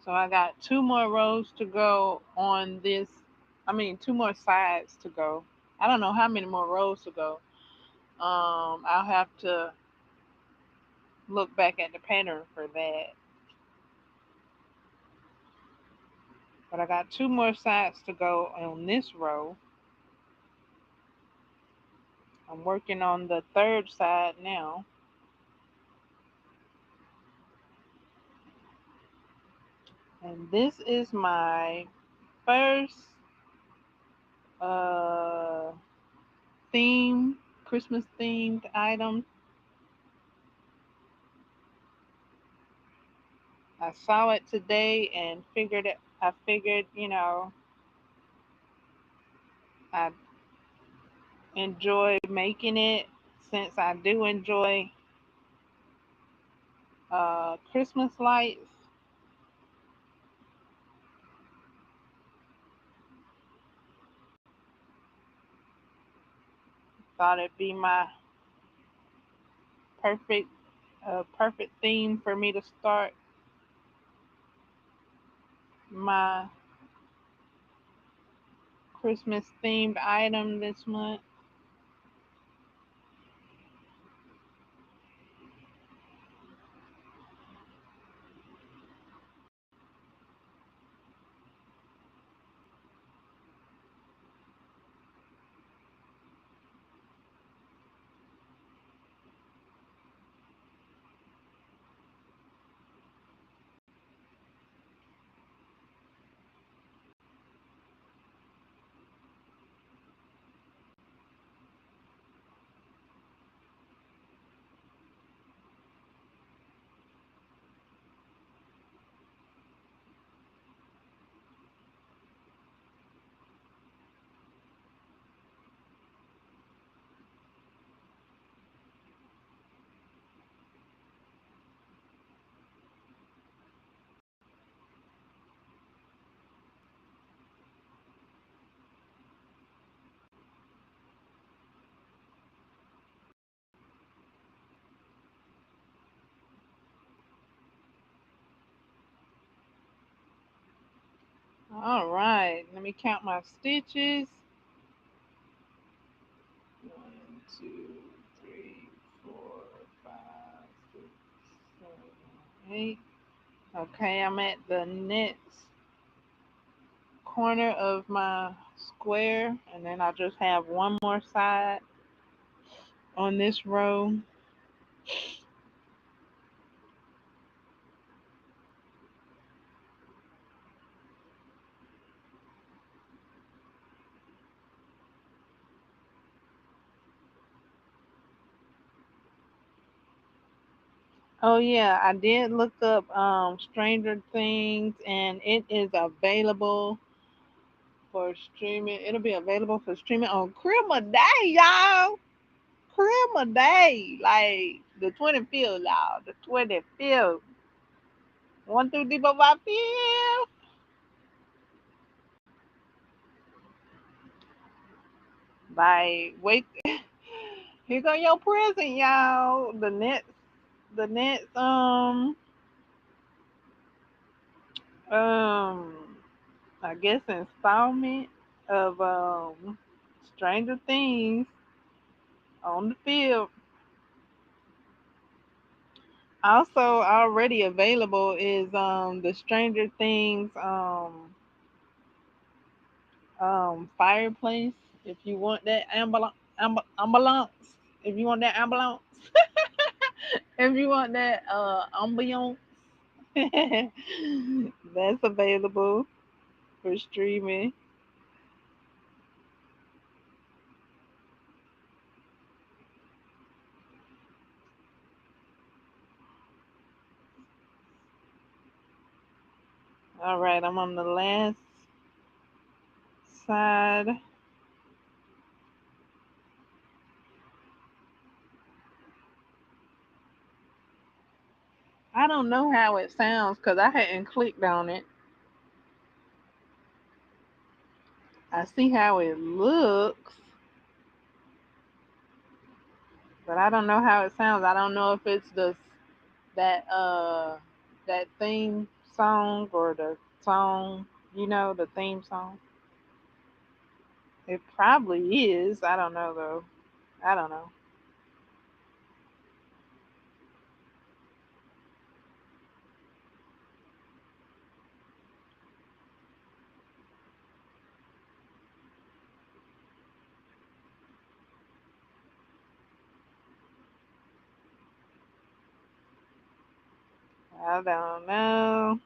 So I got two more rows to go on this. I mean, two more sides to go. I don't know how many more rows to go. I'll have to look back at the pattern for that. But I got two more sides to go on this row. I'm working on the third side now. And this is my first uh, theme, Christmas themed item. I saw it today and I figured, I enjoy making it since I do enjoy Christmas lights. Thought it'd be my perfect perfect theme for me to start my Christmas themed item this month. All right, let me count my stitches. 1, 2, 3, 4, 5, 6, 7, 8. Okay, I'm at the next corner of my square, and then I just have one more side on this row. Oh yeah, I did look up Stranger Things, and it is available for streaming. It'll be available for streaming on Christmas Day, y'all. Christmas Day, like the 25th, y'all. The 25th. One through deep of our fifth. Like, wait, here go your present, y'all. The next um I guess installment of Stranger Things on the field. Also already available is the Stranger Things fireplace. If you want that ambulance, if you want that ambulance, if you want that ambiance, that's available for streaming. All right, I'm on the last side. I don't know how it sounds because I hadn't clicked on it. I see how it looks, but I don't know how it sounds. I don't know if it's that that theme song or the song, the theme song. It probably is. I don't know though. I don't know. I don't know.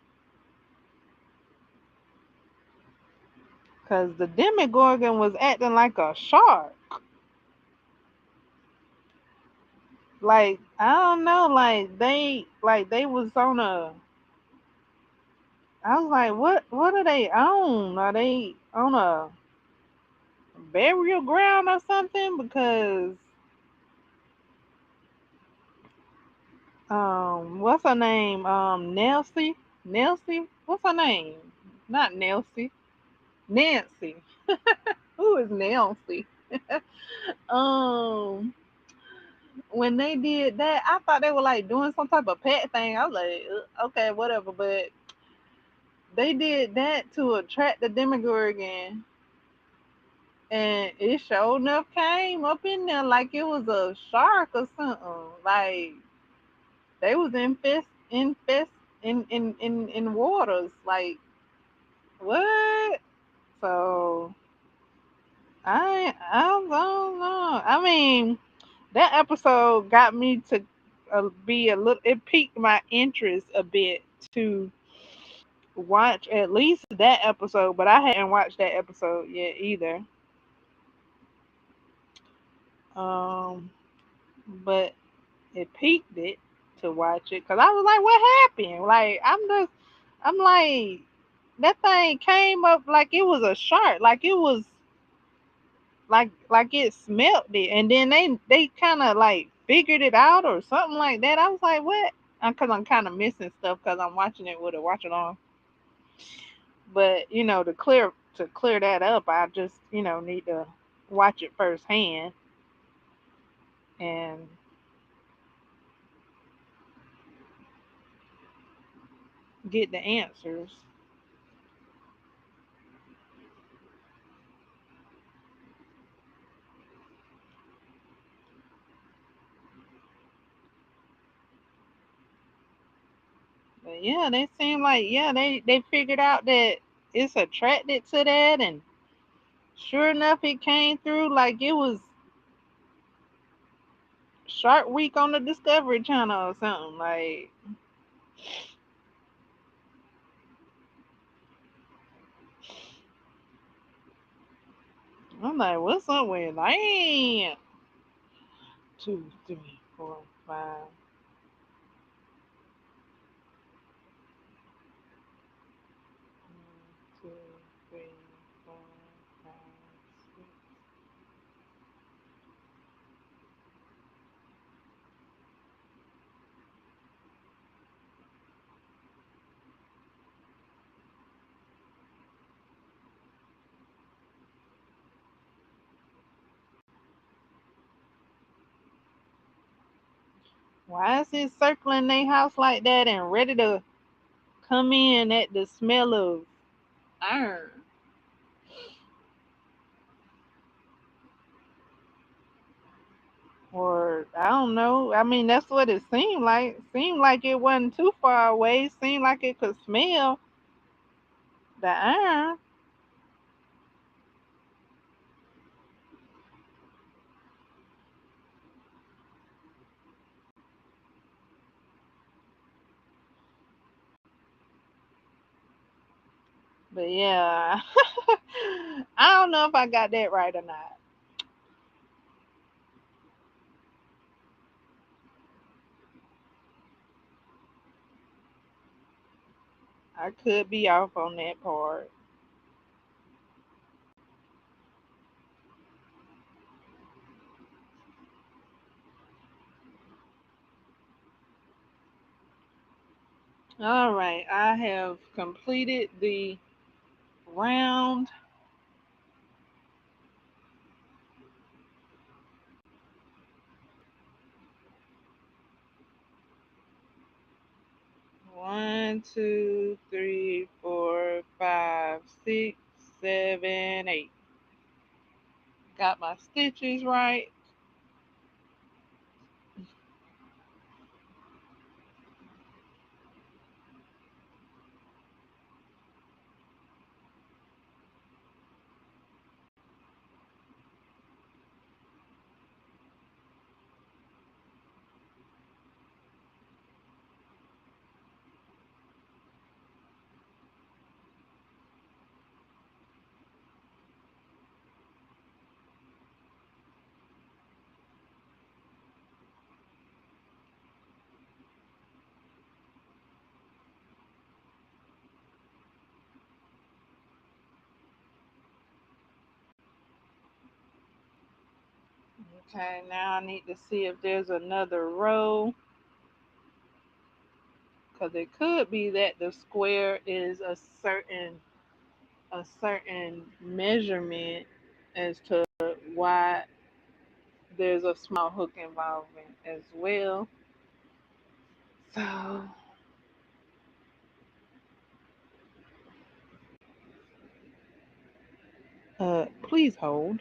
Cause the Demogorgon was acting like a shark. Like I don't know. Like they was on a. I was like, what are they on? Are they on a burial ground or something? Because What's her name? Nelsie. Nelsie. What's her name? Not Nelsie. Nancy. Who is Nancy? um, when they did that, I thought they were like doing some type of pet thing. I was like, okay, whatever. But they did that to attract the Demogorgon, and it sure enough came up in there like it was a shark or something. Like they was infest in waters. Like what? So I don't know. I mean, that episode got me to be a little. It piqued my interest a bit to watch at least that episode, but I hadn't watched that episode yet either. Um, but it piqued it to watch it because I was like, "What happened?" Like I'm like, that thing came up like it was a shark, like it was like it smelt it, and then they kind of like figured it out or something like that. I was like, "What?" Because I'm kind of missing stuff because I'm watching it with a watch along. But to clear that up, I just need to watch it firsthand and get the answers. But yeah, they seem like they figured out that it's attracted to that, and sure enough, it came through like it was Shark Week on the Discovery Channel or something. Like I'm like, what's up with that? Two, three, four, five. 1, 2, 3, 4, 5, 6. Why is it circling their house like that and ready to come in at the smell of iron? Or I don't know. I mean, that's what it seemed like. Seemed like it wasn't too far away. Seemed like it could smell the iron. But yeah, I don't know if I got that right or not. I could be off on that part. All right, I have completed the round. 1, 2, 3, 4, 5, 6, 7, 8. Got my stitches right. Okay, now I need to see if there's another row. because it could be that the square is a certain measurement as to why there's a small hook involvement as well. So, please hold.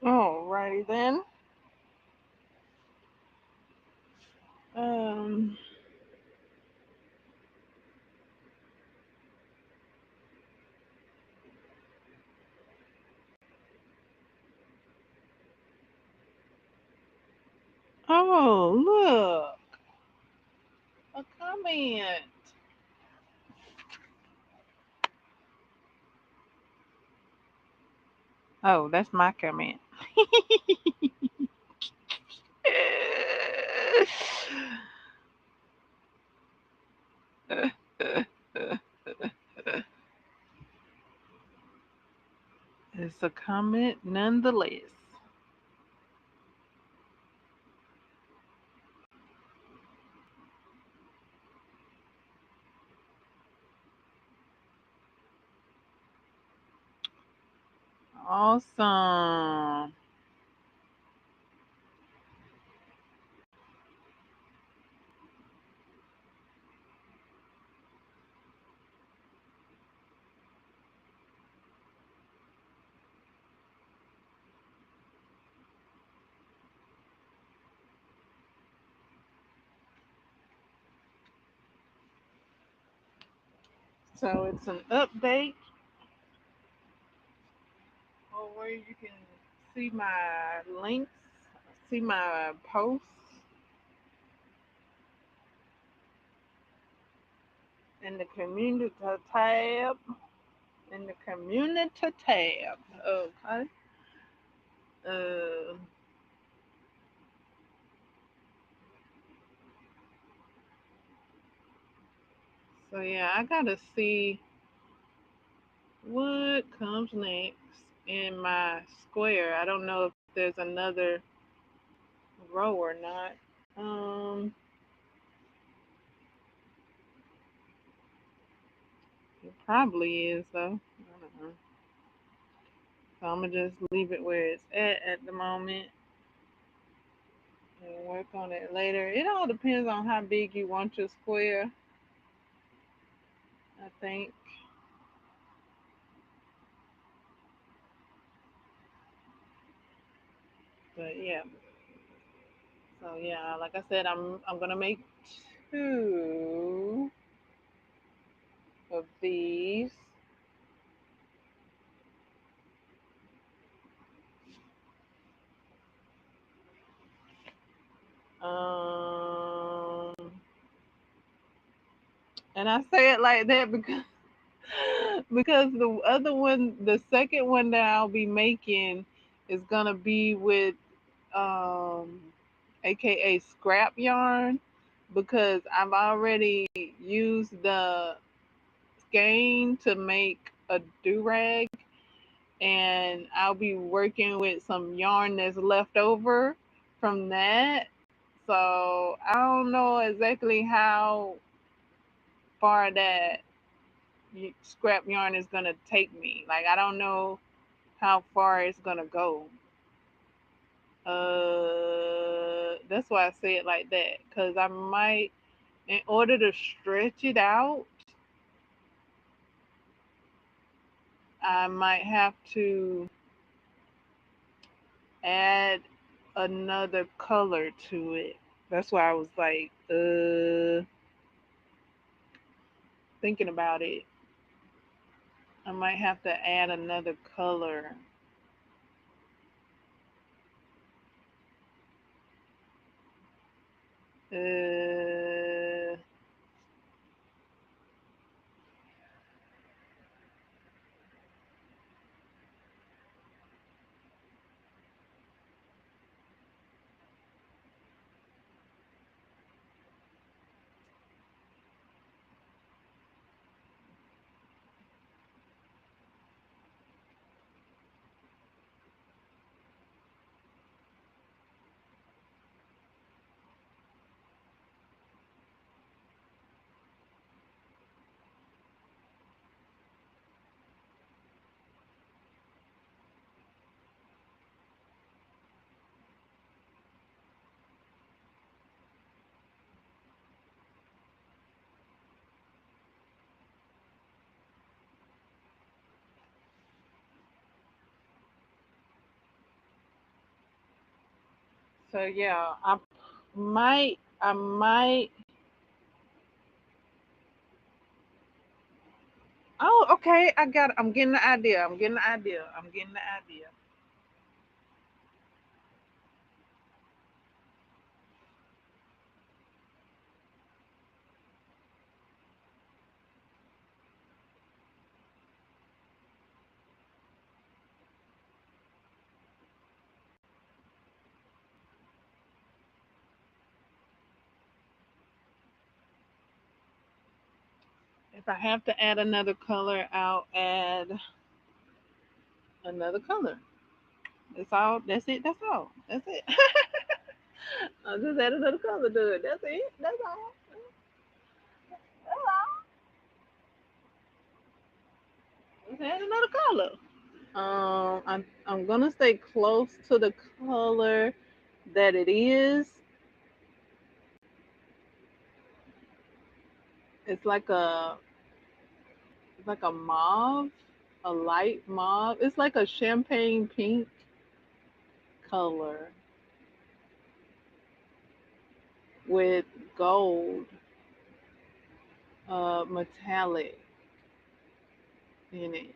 Alrighty then. Um. Oh, look, a comment. Oh, that's my comment. It's a comment nonetheless. Awesome. So it's an update where you can see my links, see my posts in the community tab. In the community tab. Okay. Uh, so yeah, I gotta see what comes next in my square. I don't know if there's another row or not. Um, it probably is though. I don't know. So I'm gonna just leave it where it's at the moment and work on it later. It all depends on how big you want your square, I think. But yeah. So yeah, like I said, I'm gonna make two of these. Um, and I say it like that because because the other one, the second one that I'll be making is gonna be with um, aka scrap yarn, because I've already used the skein to make a do rag, and I'll be working with some yarn that's left over from that. So I don't know exactly how far that scrap yarn is gonna take me. Like I don't know how far it's gonna go. That's why I say it like that, because I might, in order to stretch it out, I might have to add another color to it. That's why I was like, thinking about it. I might have to add another color. Uh, So yeah, I might. Oh, okay. I got. I'm getting the idea. I'm getting the idea. I'm getting the idea. If I have to add another color, I'll add another color. That's all. That's it. That's all. That's it. I'll just add another color to it. That's it. That's all. That's all. Just add another color. I'm gonna stay close to the color that it is. It's like a mauve, a light mauve. It's like a champagne pink color with gold, metallic in it.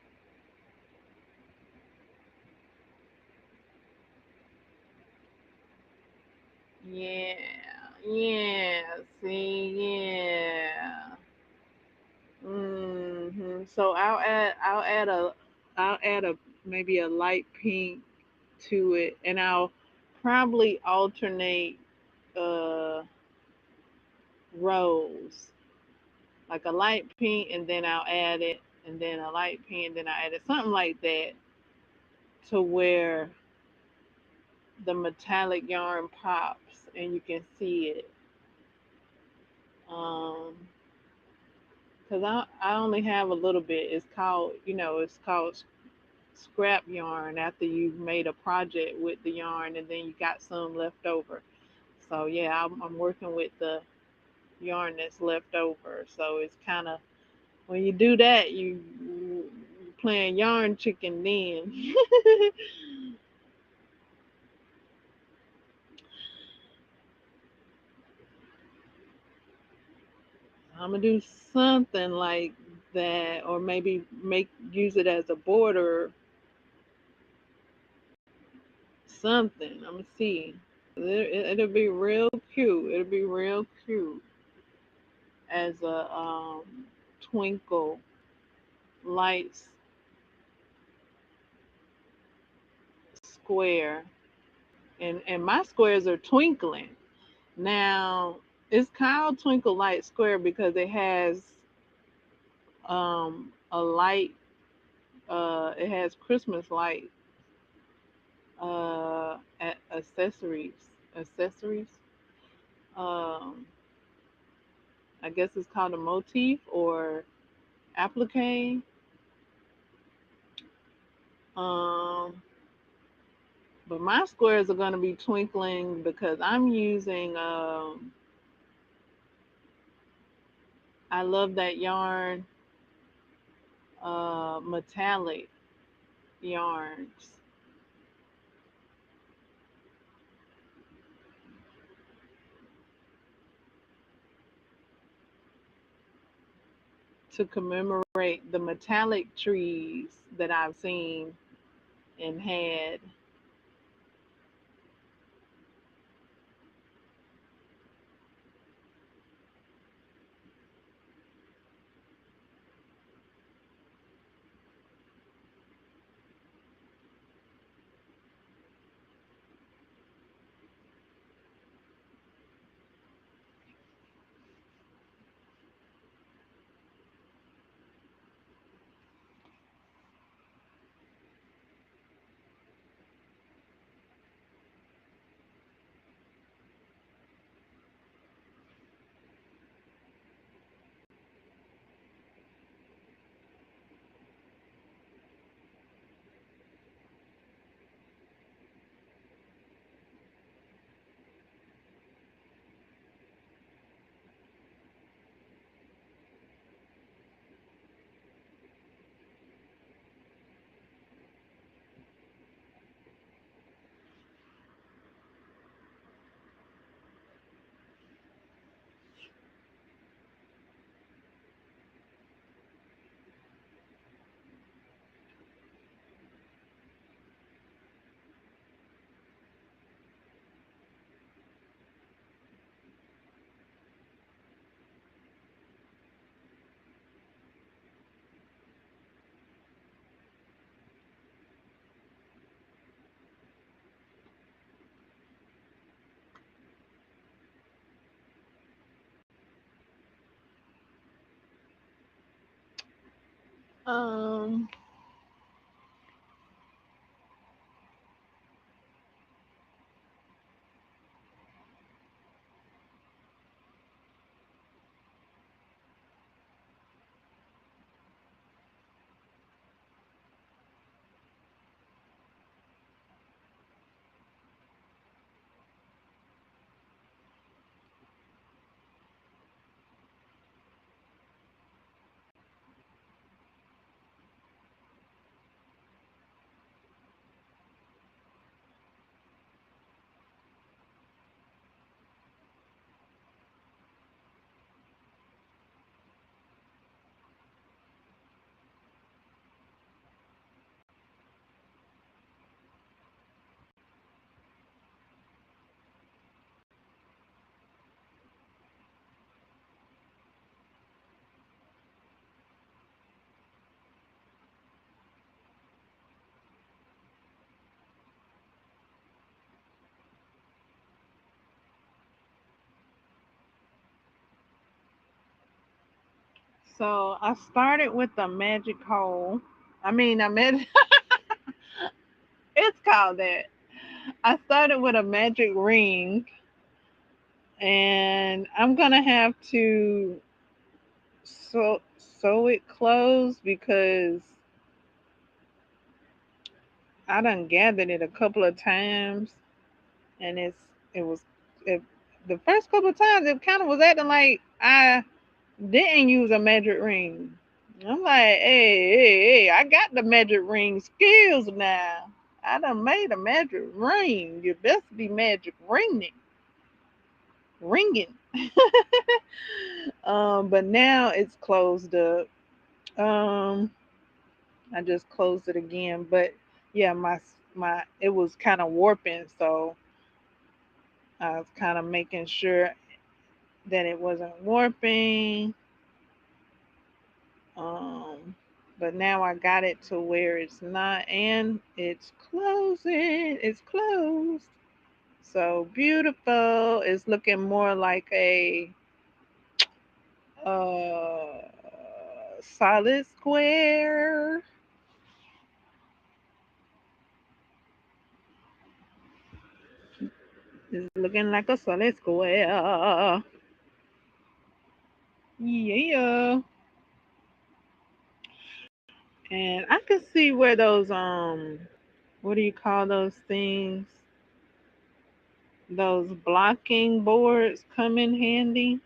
Yeah, yeah. See, yeah. So I'll add a maybe a light pink to it, and I'll probably alternate uh rows, like a light pink, and then I'll add it, and then a light pink, and then I add it, something like that, to where the metallic yarn pops and you can see it. Because I only have a little bit. It's called scrap yarn after you've made a project with the yarn and then you got some left over. So yeah, I'm working with the yarn that's left over. So it's kind of, when you do that, you playing yarn chicken then. I'm gonna do something like that, or maybe make use it as a border, something. I'm gonna see. It'll be real cute. It'll be real cute as a twinkle lights square, and my squares are twinkling. Now it's called Twinkle Light Square because it has a light. It has Christmas light accessories. Um, I guess it's called a motif or applique. Um, but my squares are going to be twinkling because I'm using. I love that yarn, metallic yarns to commemorate the metallic trees that I've seen and had. Um, so I started with the magic hole. I mean, it's called that. I started with a magic ring, and I'm gonna have to sew it closed because I done gathered it a couple of times, and it was it, the first couple of times it kind of was acting like I didn't use a magic ring. I'm like, hey, I got the magic ring skills now. I done made a magic ring. You best be magic ringing. But now it's closed up. Um, I just closed it again, but yeah, my it was kind of warping, so I was kind of making sure that it wasn't warping. Um, but now I got it to where it's not, and it's closing. It's closed. So beautiful. It's looking more like a uh solid square. It's looking like a solid square. Yeah. And I can see where those what do you call those things? Those blocking boards come in handy.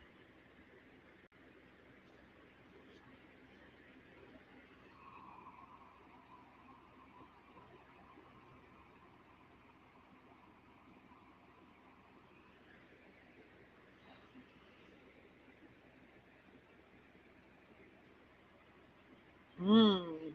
Mm.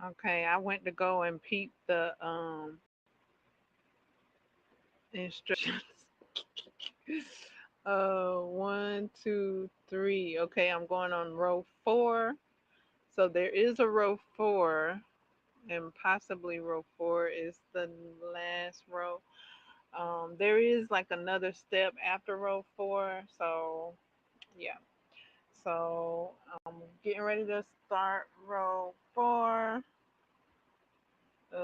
Okay, I went to go and peep the instructions. One, two, three. Okay, I'm going on row four. So there is a row four, and possibly row four is the last row. There is like another step after row four. So yeah. So I'm getting ready to start row four. As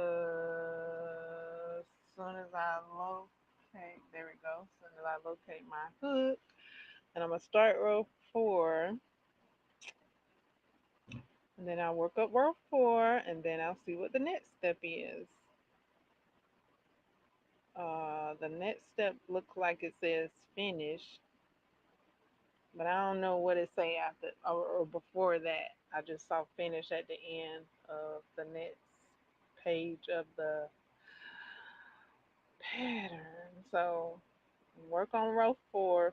soon as I locate, there we go. As soon as I locate my hook, and I'm gonna start row four, and then I'll work up row four, and then I'll see what the next step is. The next step looks like it says finish, but I don't know what it say after or before that. I just saw finish at the end of the next page of the pattern. So work on row four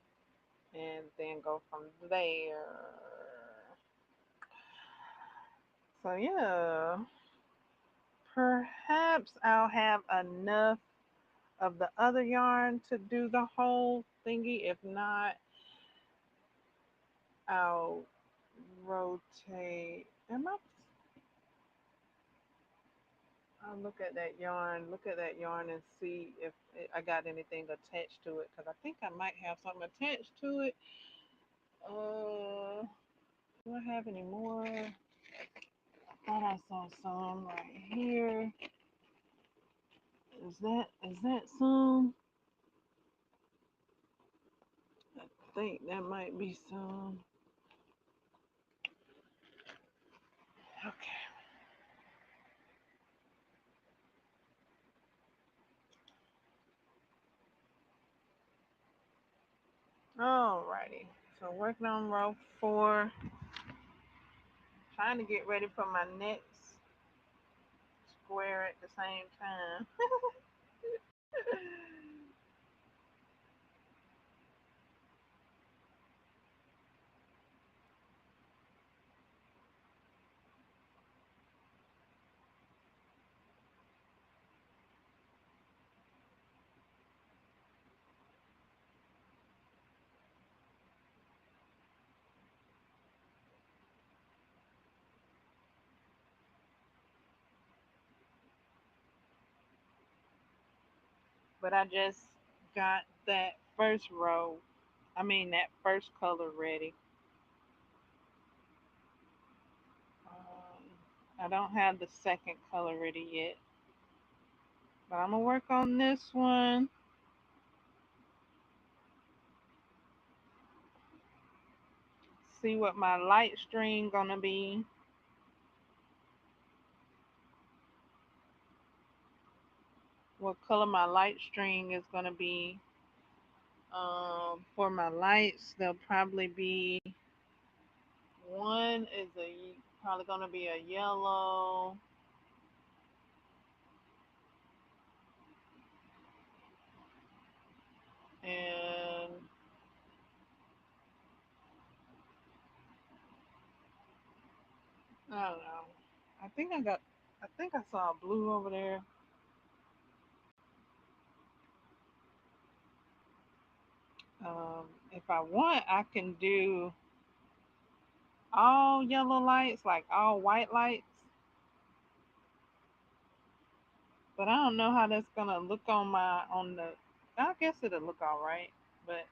and then go from there. So yeah, perhaps I'll have enough of the other yarn to do the whole thingy. If not, I'll rotate. I'll look at that yarn and see if I got anything attached to it because I think I might have something attached to it. Do I have any more? I thought I saw some right here. Is that some? I think that might be some. Okay. Alrighty. So working on row four, trying to get ready for my next square at the same time. But I just got that first row. I mean that first color ready. I don't have the second color ready yet, but I'm gonna work on this one. See what my light string gonna be. What color my light string is gonna be. For my lights, they'll probably be one is a probably gonna be a yellow, and I don't know. I think I got. I think I saw a blue over there. If I want, I can do all yellow lights, like all white lights. But I don't know how that's gonna look on my on the. I guess it'll look all right, but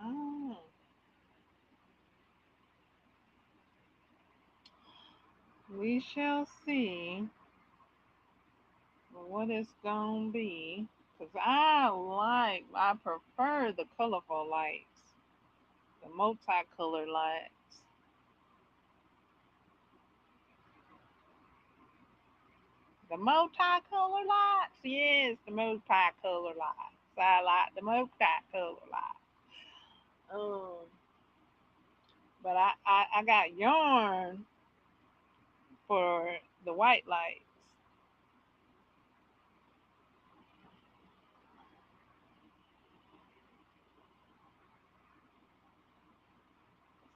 oh, we shall see what it's gonna be. Cause I prefer the colorful lights, the multicolored lights. The multicolored lights, yes, the multicolored lights. I like the multicolored lights. Um, but I got yarn for the white lights.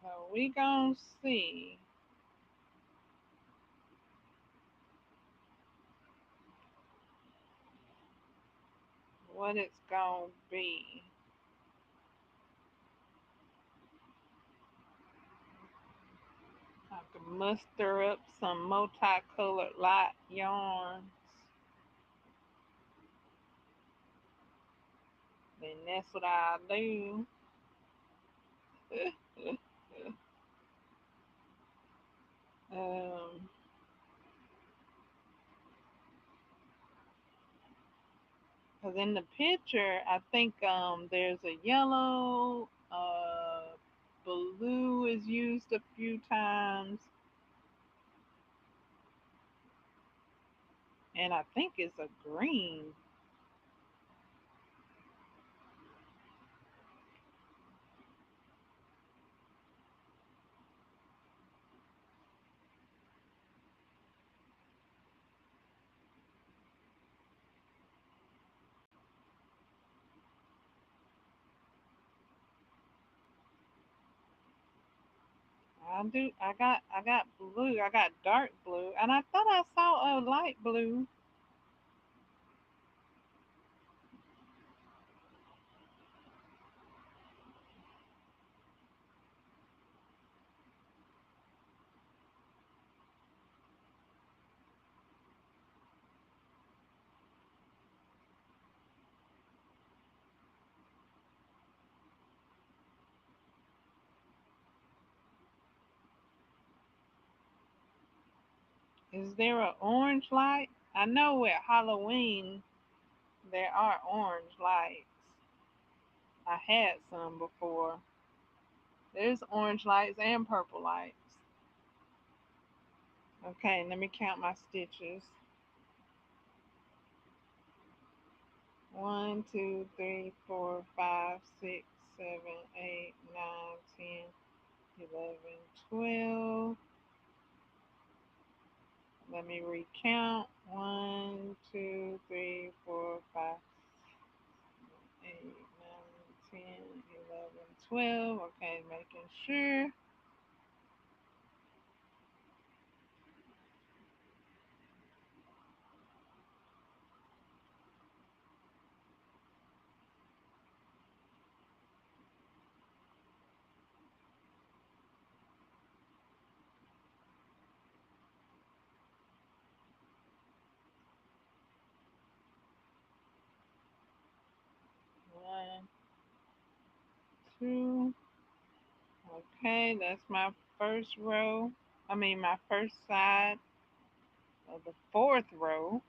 So we gonna see what it's gonna be. I can muster up some multicolored light yarns. Then that's what I do. um, Cause in the picture, I think there's a yellow, blue is used a few times, and I think it's a green. I got blue. I got dark blue, and I thought I saw a light blue. Is there an orange light? I know at Halloween there are orange lights. I had some before. There's orange lights and purple lights. Okay, let me count my stitches. 1, 2, 3, 4, 5, 6, 7, 8, 9, 10, 11, 12. Let me recount. 1, 2, 3, 4, 5, 6, 7, 8, 9, 10, 11, 12. Okay, making sure. 1, 2. Okay, that's my first row. I mean, my first side of the fourth row.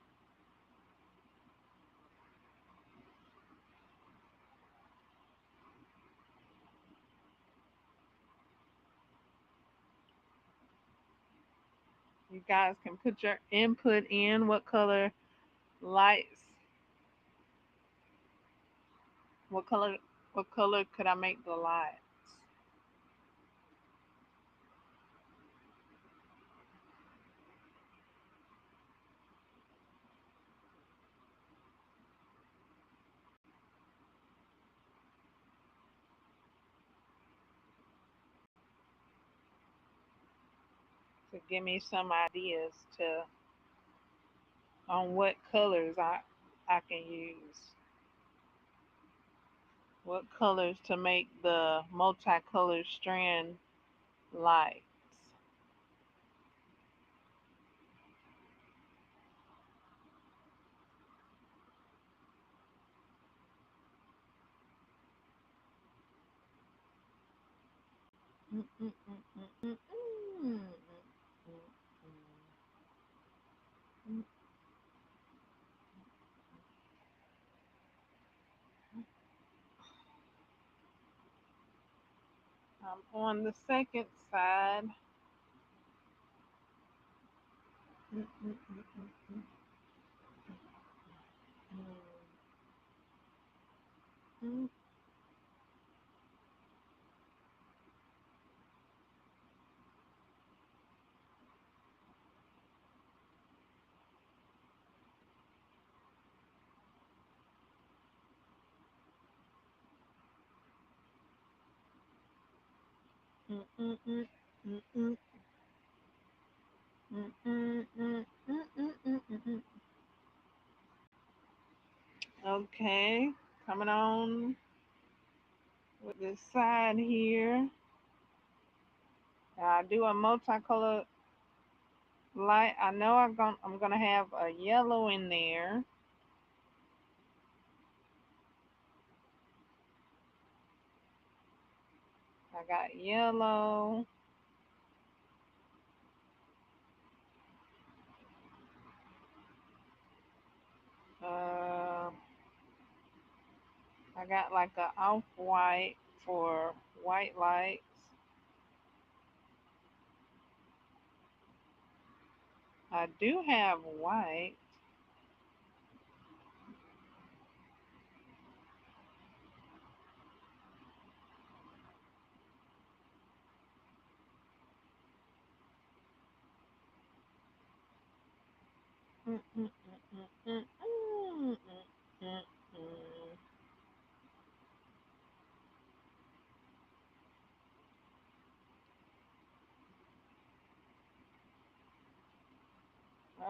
You guys can put your input in. Lights? What color? What color could I make the lights? To give me some ideas to on what colors I can use. What colors to make the multicolored strand lights? Mm, mm, mm, mm, mm, mm, mm, mm, mm. I'm on the second side. Mm, mm, mm, mm, mm, mm, mm, mm, mm, mm, mm, mm, mm, mm, mm, mm, mm, mm. Okay, coming on with this side here. I do a multicolored light. I know I'm gonna have a yellow in there. I got yellow. Uh, I got like a off white for white lights. I do have white. Mm, mm, mm, mm, mm, mm, mm, mm.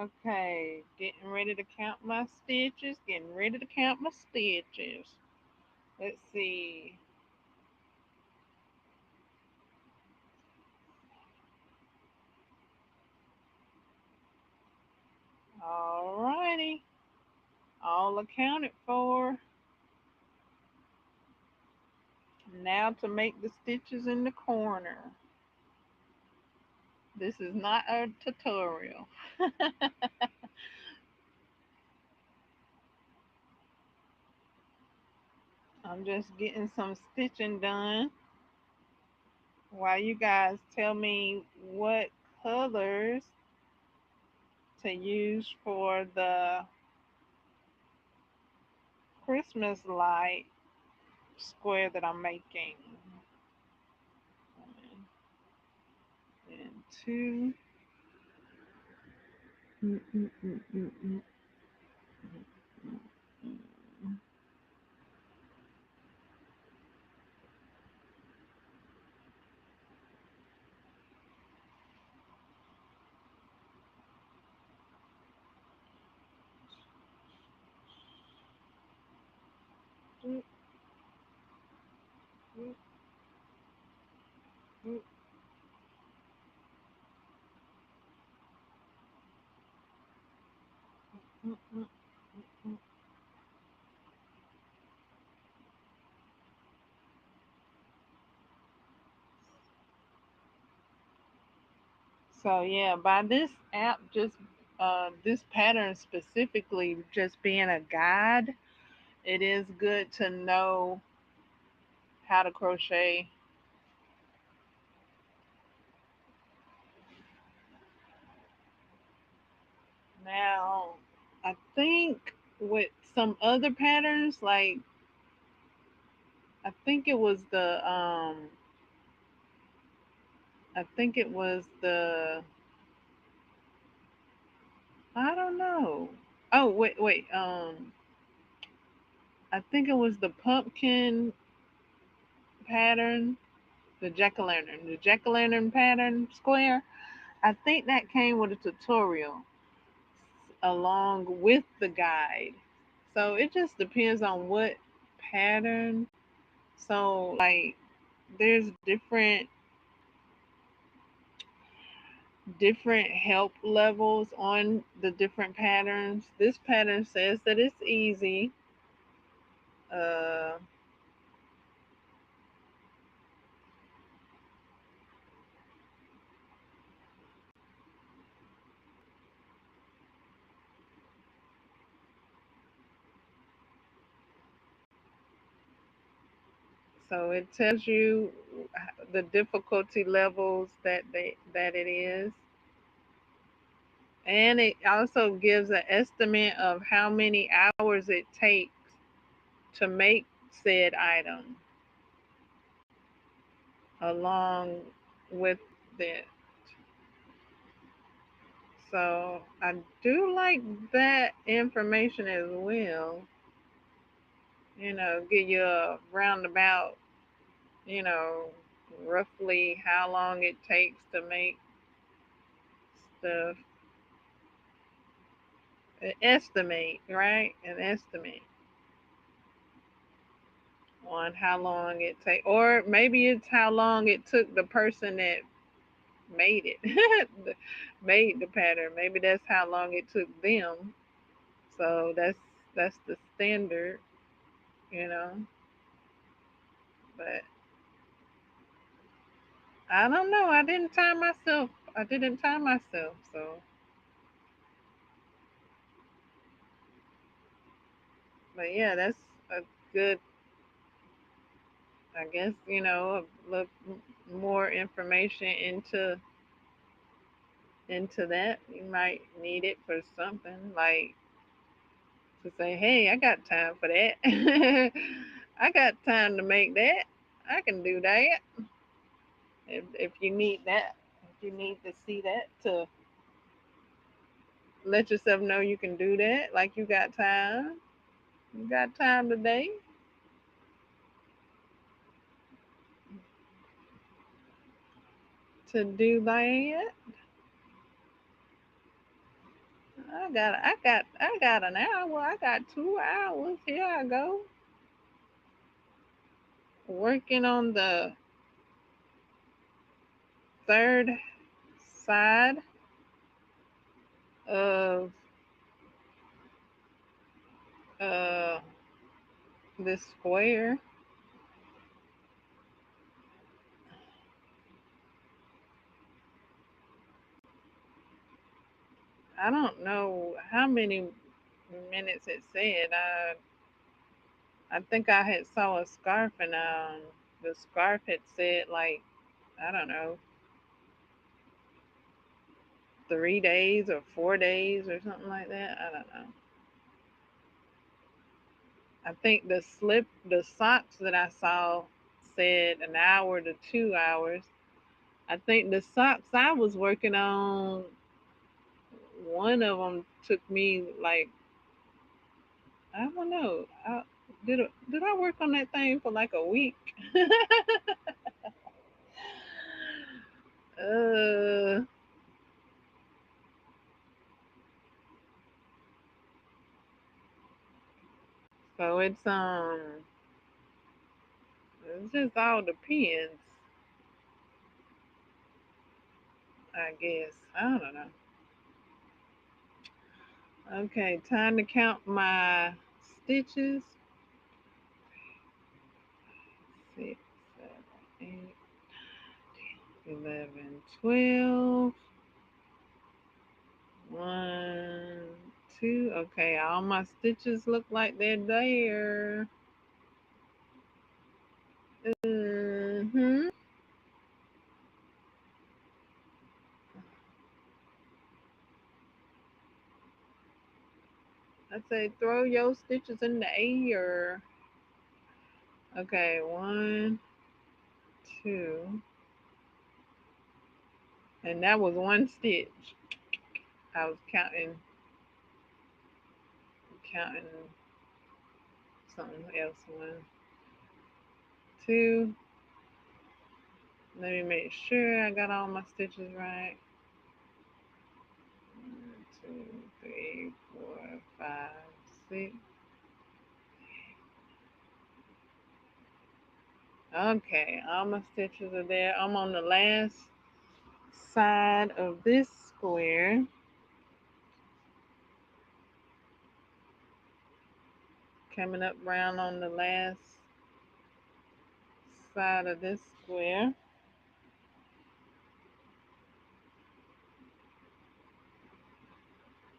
Okay, getting ready to count my stitches. Getting ready to count my stitches. Let's see. Alrighty, all accounted for. Now to make the stitches in the corner. This is not a tutorial. I'm just getting some stitching done while you guys tell me what colors to use for the Christmas light square that I'm making. One and two. Mm, mm, mm, mm, mm, mm, mm. Mm, mm, mm, mm, mm, mm. So yeah, by this app, just this pattern specifically, just being a guide, it is good to know how to crochet. Now, I think with some other patterns, like I think it was I think it was the, I don't know. Oh wait, I think it was the pumpkin pattern, the jack o' lantern pattern square. I think that came with a tutorial along with the guide. So it just depends on what pattern. So like there's different help levels on the different patterns. This pattern says that it's easy. Uh, so it tells you the difficulty levels that it is, and it also gives an estimate of how many hours it takes to make said item along with it. So I do like that information as well. Give you a roundabout, you know, roughly how long it takes to make stuff. An estimate, right? An estimate. on how long it take, or maybe it's how long it took the person that made it, made the pattern. Maybe that's how long it took them. So that's the standard, you know. But I don't know. I didn't time myself. I didn't time myself. So, but yeah, that's a good. I guess look more information into that. You might need it for something like to say, "Hey, I got time for that. I got time to make that. I can do that." If you need that, if you need to see that to let yourself know you can do that, like you got time today to do that. I got an hour. I got 2 hours. Here I go. Working on the third side of uh this square. I don't know how many minutes it said. I think I had saw a scarf, and the scarf had said like, I don't know, 3 days or 4 days or something like that. I don't know. I think the socks that I saw said an hour to 2 hours. I think the socks I was working on, one of them took me like, I don't know. Did I work on that thing for like a week? uh, so it just all depends, I guess. I don't know. Okay, time to count my stitches. 6, 7, 8, 11, 12. 1, 2. Okay, all my stitches look like they're there. Mm-hmm. I say throw your stitches in the air. Okay, 1, 2, and that was one stitch. I was counting something else. 1, 2. Let me make sure I got all my stitches right. 1, 2, 3, 4, 5, 6. Okay, all my stitches are there. I'm on the last side of this square. Coming up round on the last side of this square.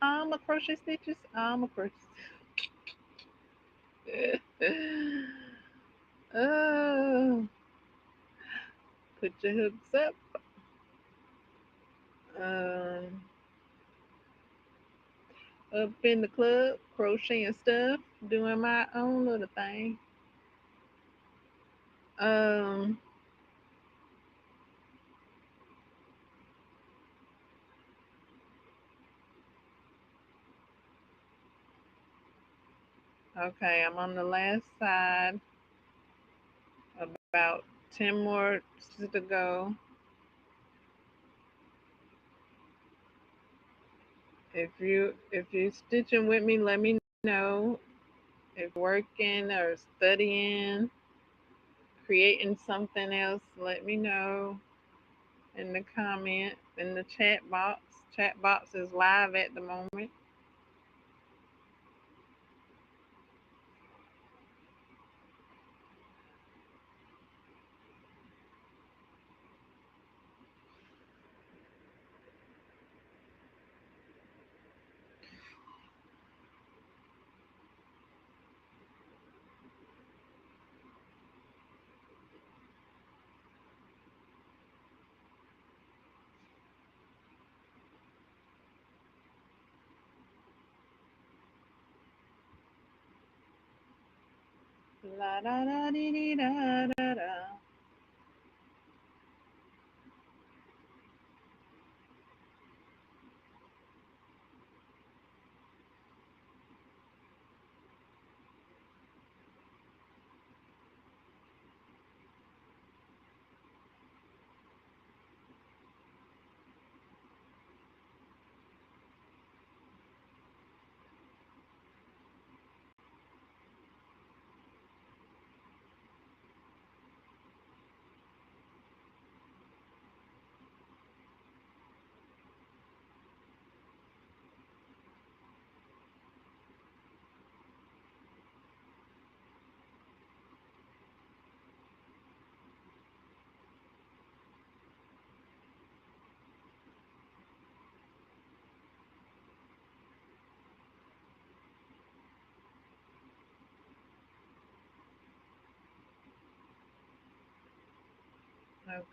All my crochet stitches, all my crochet. Oh, put your hooks up. Um, up in the club, crocheting stuff, doing my own little thing. Um, okay, I'm on the last side. About 10 more stitches to go. If you stitching with me, let me know if you're working or studying. creating something else, let me know in the comment, in the chat box. Chat box is live at the moment. La da da dee dee da da da.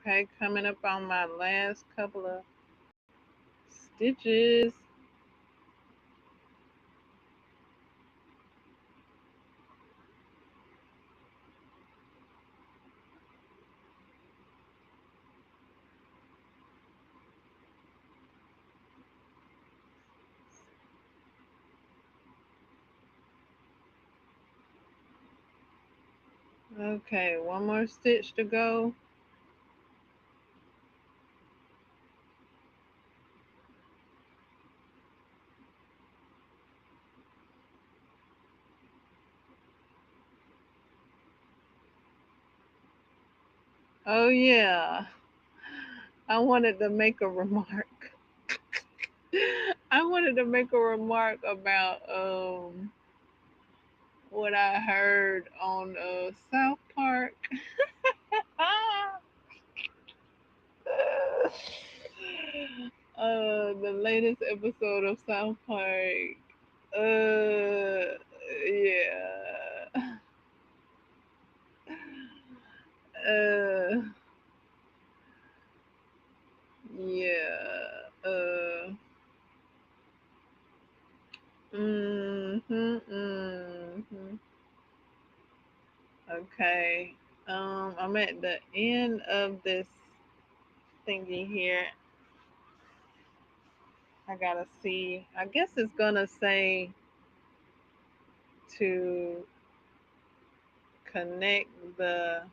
Okay, coming up on my last couple of stitches. Okay, one more stitch to go. Oh yeah, I wanted to make a remark. I wanted to make a remark about what I heard on South Park. The latest episode of South Park. Yeah. Uh, yeah. Mhm. Okay. I'm at the end of this thingy here. I gotta see. I guess it's gonna say to connect the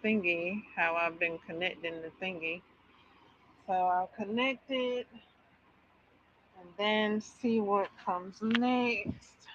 thingy, how I've been connecting the thingy. So I'll connect it and then see what comes next.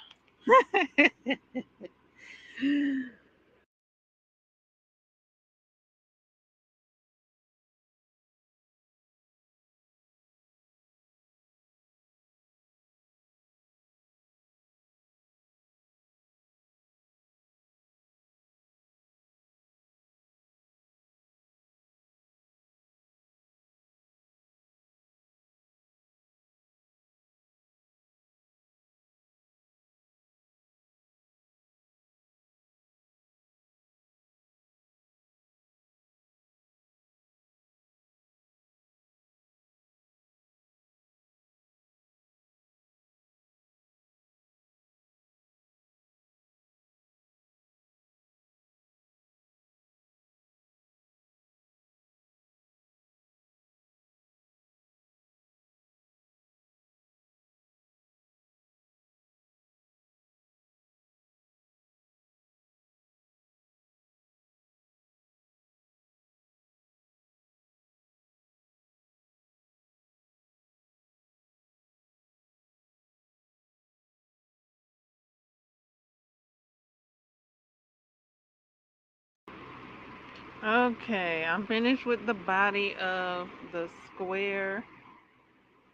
Okay, I'm finished with the body of the square,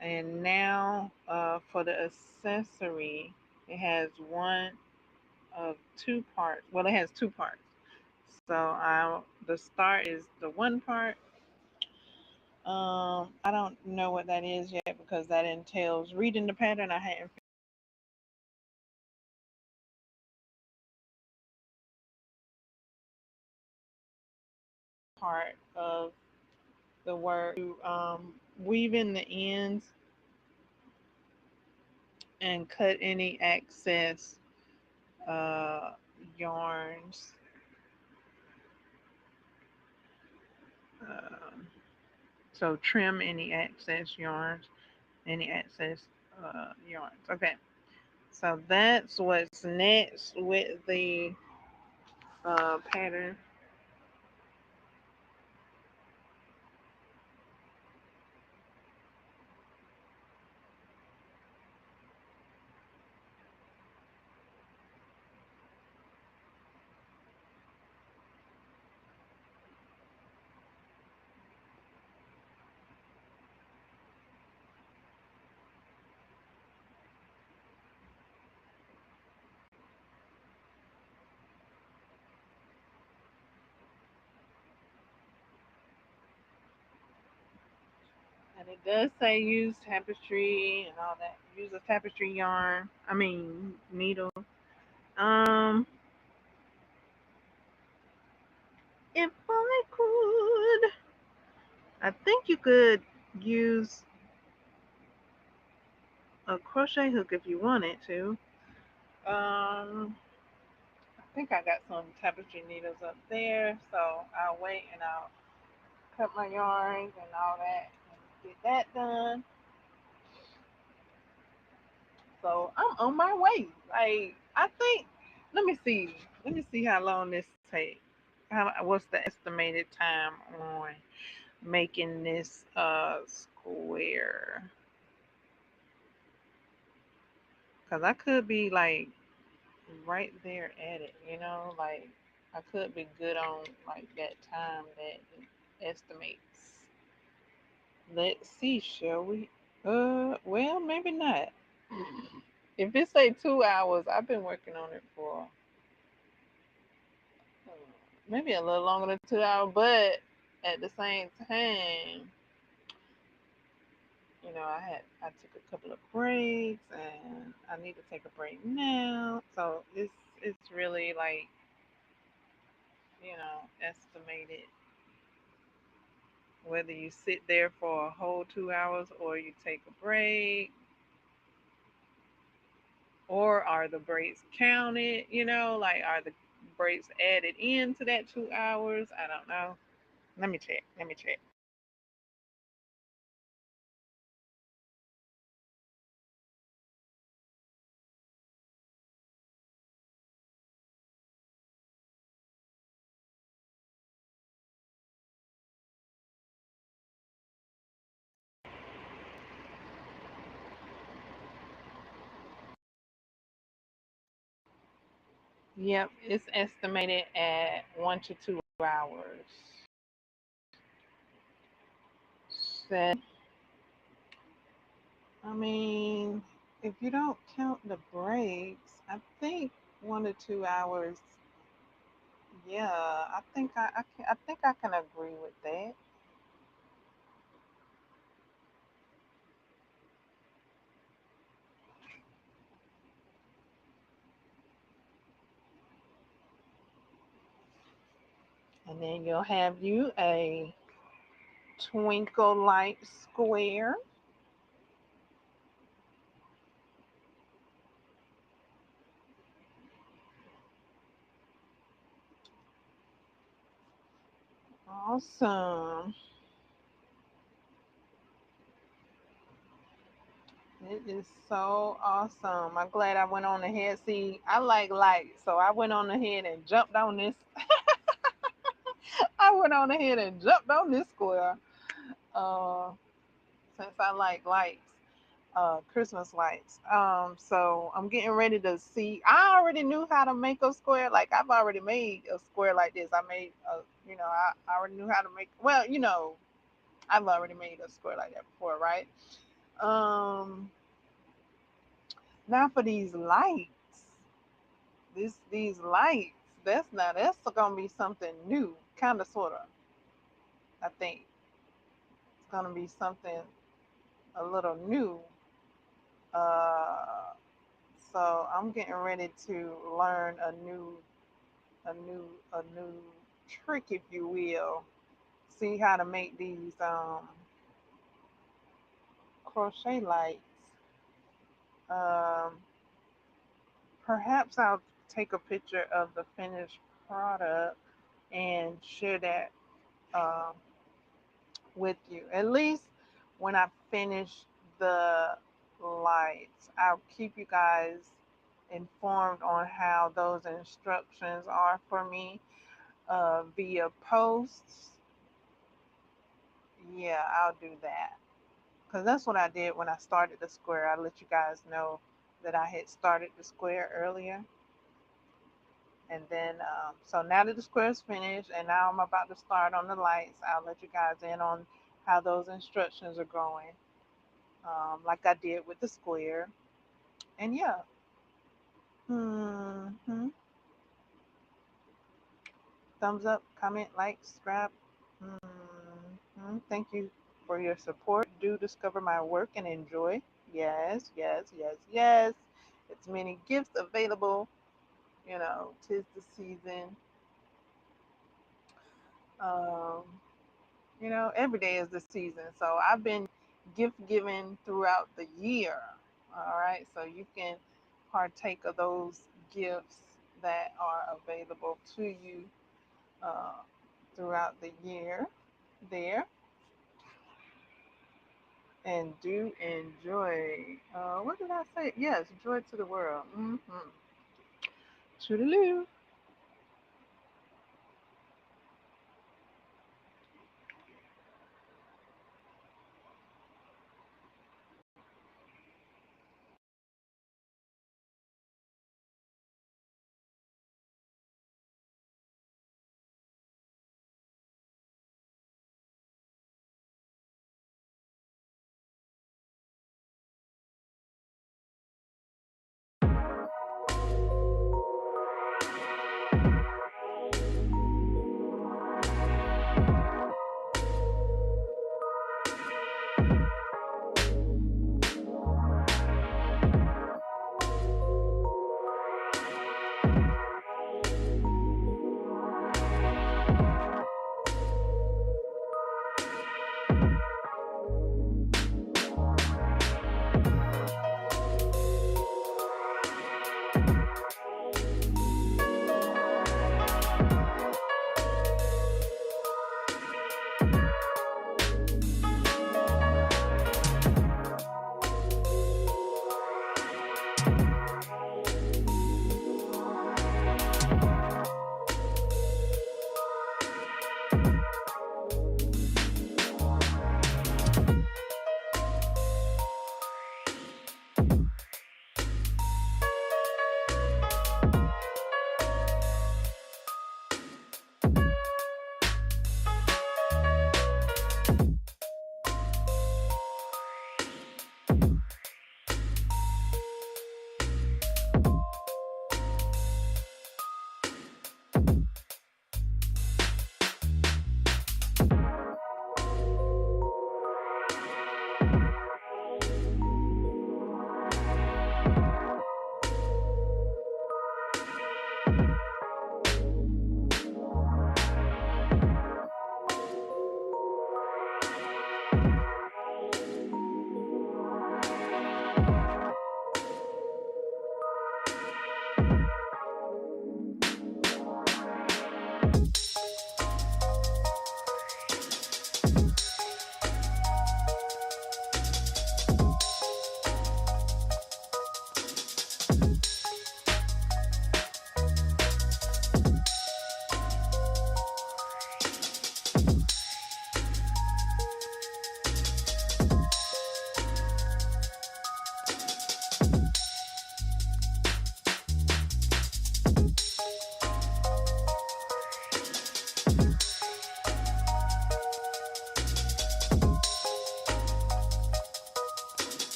and now for the accessory, it has one of two parts. Well, it has two parts. So the start is the one part. I don't know what that is yet because that entails reading the pattern. I hadn't part of the work to weave in the ends and cut any excess uh, yarns. Um, so trim any excess yarns, any excess yarns. Okay, so that's what's next with the pattern. And it does say use tapestry and all that. Use a tapestry yarn. I mean needle. Um, if I could, I think you could use a crochet hook if you wanted to. I think I got some tapestry needles up there, so I'll wait and I'll cut my yarns and all that and get that done. So I'm on my way. Like I think, let me see. Let me see how long this take. What's the estimated time on making this square? Cause I could be like right there at it, like I could be good on like that time that it estimates. Let's see, shall we? Well, maybe not. If it say 2 hours, I've been working on it for maybe a little longer than 2 hours, but at the same time, I took a couple of breaks and I need to take a break now. So it's really like, estimated whether you sit there for a whole 2 hours or you take a break, or are the breaks counted, like are the breaks added into that 2 hours? I don't know. Let me check. Let me check. Yep, it's estimated at 1 to 2 hours. So, I mean, if you don't count the breaks, I think 1 to 2 hours. Yeah, I think I can agree with that. And then you'll have you a twinkle light square. Awesome. It is so awesome. I'm glad I went on ahead. See, I like light, so I went on ahead and jumped on this. I went on ahead and jumped on this square uh, since I like lights. Christmas lights. So I'm getting ready to see. I already knew how to make a square. Like I've already made a square like this. I made a, I already knew how to make. Well, I've already made a square like that before, right? Um, Now for these lights, these lights. That's gonna be something new, kind of, sorta. I think it's gonna be something a little new. Uh, so I'm getting ready to learn a new trick, if you will. See how to make these crochet lights. Um, Perhaps I'll take a picture of the finished product and share that um, with you. At least when I finish the lights, I'll keep you guys informed on how those instructions are for me via posts. Yeah, I'll do that because that's what I did when I started the square. I let you guys know that I had started the square earlier. And then, so now that the square is finished, and now I'm about to start on the lights, I'll let you guys in on how those instructions are going, like I did with the square. And yeah, hmm thumbs up, comment, like, subscribe. Thank you for your support. Do discover my work and enjoy. Yes, yes, yes, yes. It's many gifts available. Tis the season. Um, every day is the season. So I've been gift giving throughout the year. All right. So you can partake of those gifts that are available to you uh, throughout the year there, and do enjoy. What did I say? Yes, joy to the world. Toodaloo.